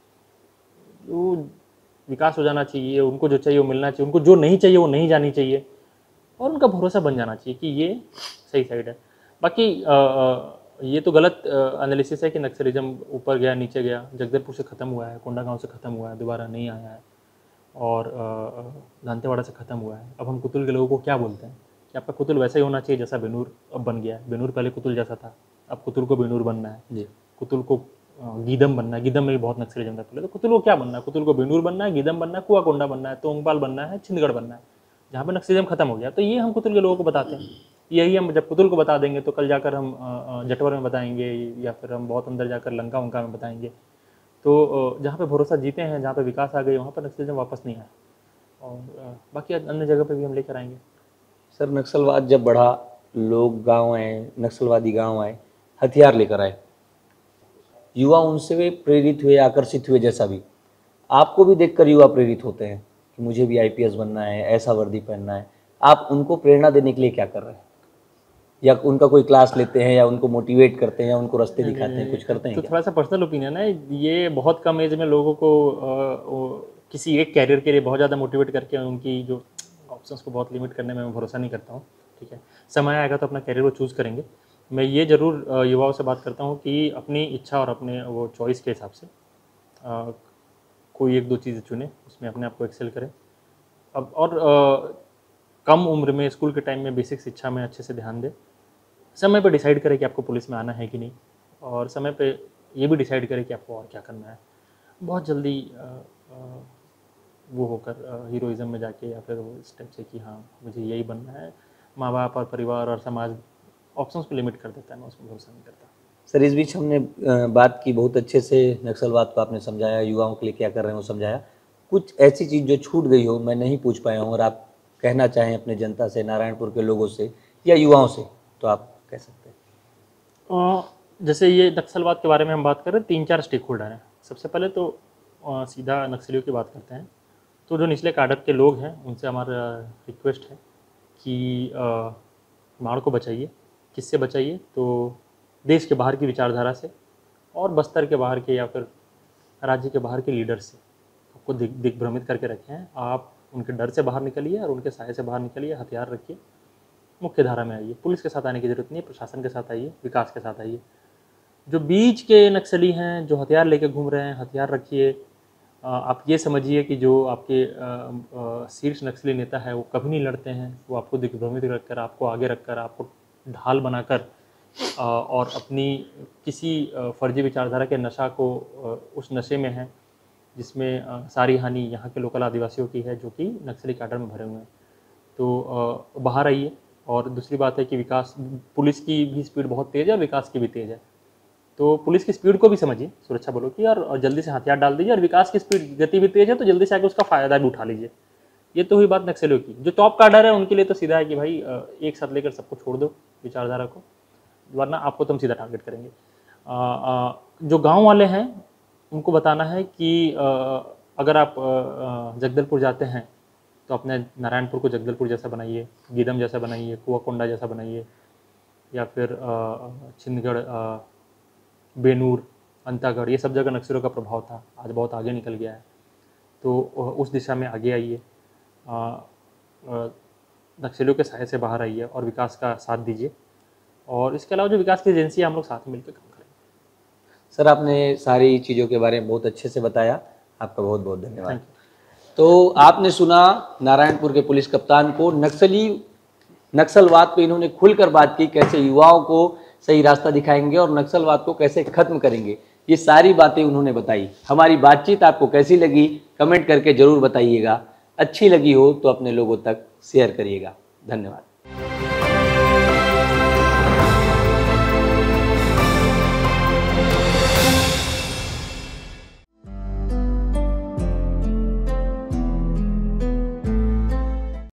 वो विकास हो जाना चाहिए, उनको जो चाहिए वो मिलना चाहिए, उनको जो नहीं चाहिए वो नहीं जानी चाहिए, और उनका भरोसा बन जाना चाहिए कि ये सही साइड है। बाकी ये तो गलत एनालिसिस है कि नक्सलिज्म ऊपर गया नीचे गया। जगदलपुर से ख़त्म हुआ है, कोंडागांव से ख़त्म हुआ है, दोबारा नहीं आया है, और दांतेवाड़ा से ख़त्म हुआ है। अब हम कुतुल के लोगों को क्या बोलते हैं कि आपका कुतुल वैसा ही होना चाहिए जैसा बेनूर अब बन गया है। बेनूर पहले कुतुल जैसा था, अब कुतुल को बेनूर बनना है जी। कुतुल को गीदम बनना है। गीदम में भी बहुत नक्सलिज्म था पहले, तो कुतुल को क्या बनना है? कुतुल को बेनूर बनना है, गीदम बनना है, कुआकोंडा बनना है, तोंगपाल बनना है, छिंदगढ़ बनना है, जहाँ पे नक्सलिज्म खत्म हो गया। तो ये हम कुतुल के लोगों को बताते हैं। यही हम जब कुतुल को बता देंगे तो कल जाकर हम जटवर में बताएंगे, या फिर हम बहुत अंदर जाकर लंका वंका में बताएंगे। तो जहाँ पे भरोसा जीते हैं, जहाँ पे विकास आ गए, वहाँ पर नक्सलिज्म वापस नहीं आया, और बाकी अन्य जगह पे भी हम लेकर आएंगे। सर, नक्सलवाद जब बढ़ा, लोग गांव आए, नक्सलवादी गांव आए, हथियार लेकर आए, युवा उनसे वे प्रेरित हुए, आकर्षित हुए। जैसा भी आपको भी देखकर युवा प्रेरित होते हैं कि मुझे भी आईपीएस बनना है, ऐसा वर्दी पहनना है। आप उनको प्रेरणा देने के लिए क्या कर रहे हैं? या उनका कोई क्लास लेते हैं, या उनको मोटिवेट करते हैं, या उनको रास्ते दिखाते हैं, कुछ करते हैं? तो थोड़ा सा पर्सनल ओपिनियन है ये। बहुत कम एज में लोगों को किसी एक कैरियर के लिए बहुत ज़्यादा मोटिवेट करके उनकी जो ऑप्शंस को बहुत लिमिट करने में मैं भरोसा नहीं करता हूँ। ठीक है, समय आएगा तो अपना कैरियर वो चूज़ करेंगे। मैं ये ज़रूर युवाओं से बात करता हूँ कि अपनी इच्छा और अपने वो चॉइस के हिसाब से कोई एक दो चीज़ें चुने, उसमें अपने आप को एक्सेल करें। अब और कम उम्र में, स्कूल के टाइम में बेसिक शिक्षा में अच्छे से ध्यान दें। समय पे डिसाइड करें कि आपको पुलिस में आना है कि नहीं, और समय पे ये भी डिसाइड करें कि आपको और क्या करना है। बहुत जल्दी वो होकर हीरोइज्म में जाके, या फिर वो स्टेप से कि हाँ मुझे यही बनना है, माँ बाप और परिवार और समाज ऑप्शंस को लिमिट कर देता है। मैं उसमें भरोसा नहीं करता। सर, इस बीच हमने बात की, बहुत अच्छे से नक्सलवाद को आपने समझाया, युवाओं के लिए क्या कर रहे हैं वो समझाया। कुछ ऐसी चीज़ जो छूट गई हो, मैं नहीं पूछ पाया हूँ, और आप कहना चाहें अपने जनता से, नारायणपुर के लोगों से या युवाओं से, तो आप कह सकते हैं। जैसे ये नक्सलवाद के बारे में हम बात करें, 3-4 स्टेक होल्डर हैं। सबसे पहले तो सीधा नक्सलियों की बात करते हैं। तो जो निचले काडर के लोग हैं, उनसे हमारा रिक्वेस्ट है कि माड़ को बचाइए। किससे बचाइए? तो देश के बाहर की विचारधारा से, और बस्तर के बाहर के या फिर राज्य के बाहर के लीडर से। आपको दिग्भ्रमित करके रखे हैं। आप उनके डर से बाहर निकलिए और उनके साए से बाहर निकलिए, हथियार रखिए, मुख्य धारा में आइए। पुलिस के साथ आने की जरूरत नहीं है, प्रशासन के साथ आइए, विकास के साथ आइए। जो बीच के नक्सली हैं, जो हथियार लेके घूम रहे हैं, हथियार रखिए। आप ये समझिए कि जो आपके शीर्ष नक्सली नेता है वो कभी नहीं लड़ते हैं। वो आपको दिग्भ्रमित रखकर, आपको आगे रखकर, आपको ढाल बनाकर और अपनी किसी फर्जी विचारधारा के नशा को, उस नशे में है जिसमें सारी हानि यहाँ के लोकल आदिवासियों की है, जो कि नक्सली काडर में भरे हुए हैं। तो बाहर आइए। और दूसरी बात है कि विकास, पुलिस की भी स्पीड बहुत तेज़ है और विकास की भी तेज़ है। तो पुलिस की स्पीड को भी समझिए, सुरक्षा बलों की, और जल्दी से हथियार डाल दीजिए। और विकास की स्पीड, गति भी तेज़ है, तो जल्दी से आके उसका फ़ायदा भी उठा लीजिए। ये तो हुई बात नक्सलियों की। जो टॉप काडर है उनके लिए तो सीधा है कि भाई एक साथ लेकर सबको छोड़ दो विचारधारा को, वरना आपको तो हम सीधा टारगेट करेंगे। जो गांव वाले हैं उनको बताना है कि अगर आप जगदलपुर जाते हैं तो अपने नारायणपुर को जगदलपुर जैसा बनाइए, गीदम जैसा बनाइए, कुआकोंडा जैसा बनाइए, या फिर छिंदगढ़, बेनूर, अंतागढ़, ये सब जगह नक्सलियों का प्रभाव था, आज बहुत आगे निकल गया है। तो उस दिशा में आगे आइए, नक्सलियों के साए से बाहर आइए और विकास का साथ दीजिए। और इसके अलावा जो विकास की एजेंसी है, हम लोग साथ में मिलकर काम करेंगे। सर, आपने सारी चीज़ों के बारे में बहुत अच्छे से बताया, आपका बहुत बहुत धन्यवाद। तो आपने सुना नारायणपुर के पुलिस कप्तान को, नक्सलवाद पे इन्होंने खुलकर बात की, कैसे युवाओं को सही रास्ता दिखाएंगे और नक्सलवाद को कैसे खत्म करेंगे। ये सारी बातें उन्होंने बताई। हमारी बातचीत आपको कैसी लगी कमेंट करके ज़रूर बताइएगा। अच्छी लगी हो तो अपने लोगों तक शेयर करिएगा। धन्यवाद।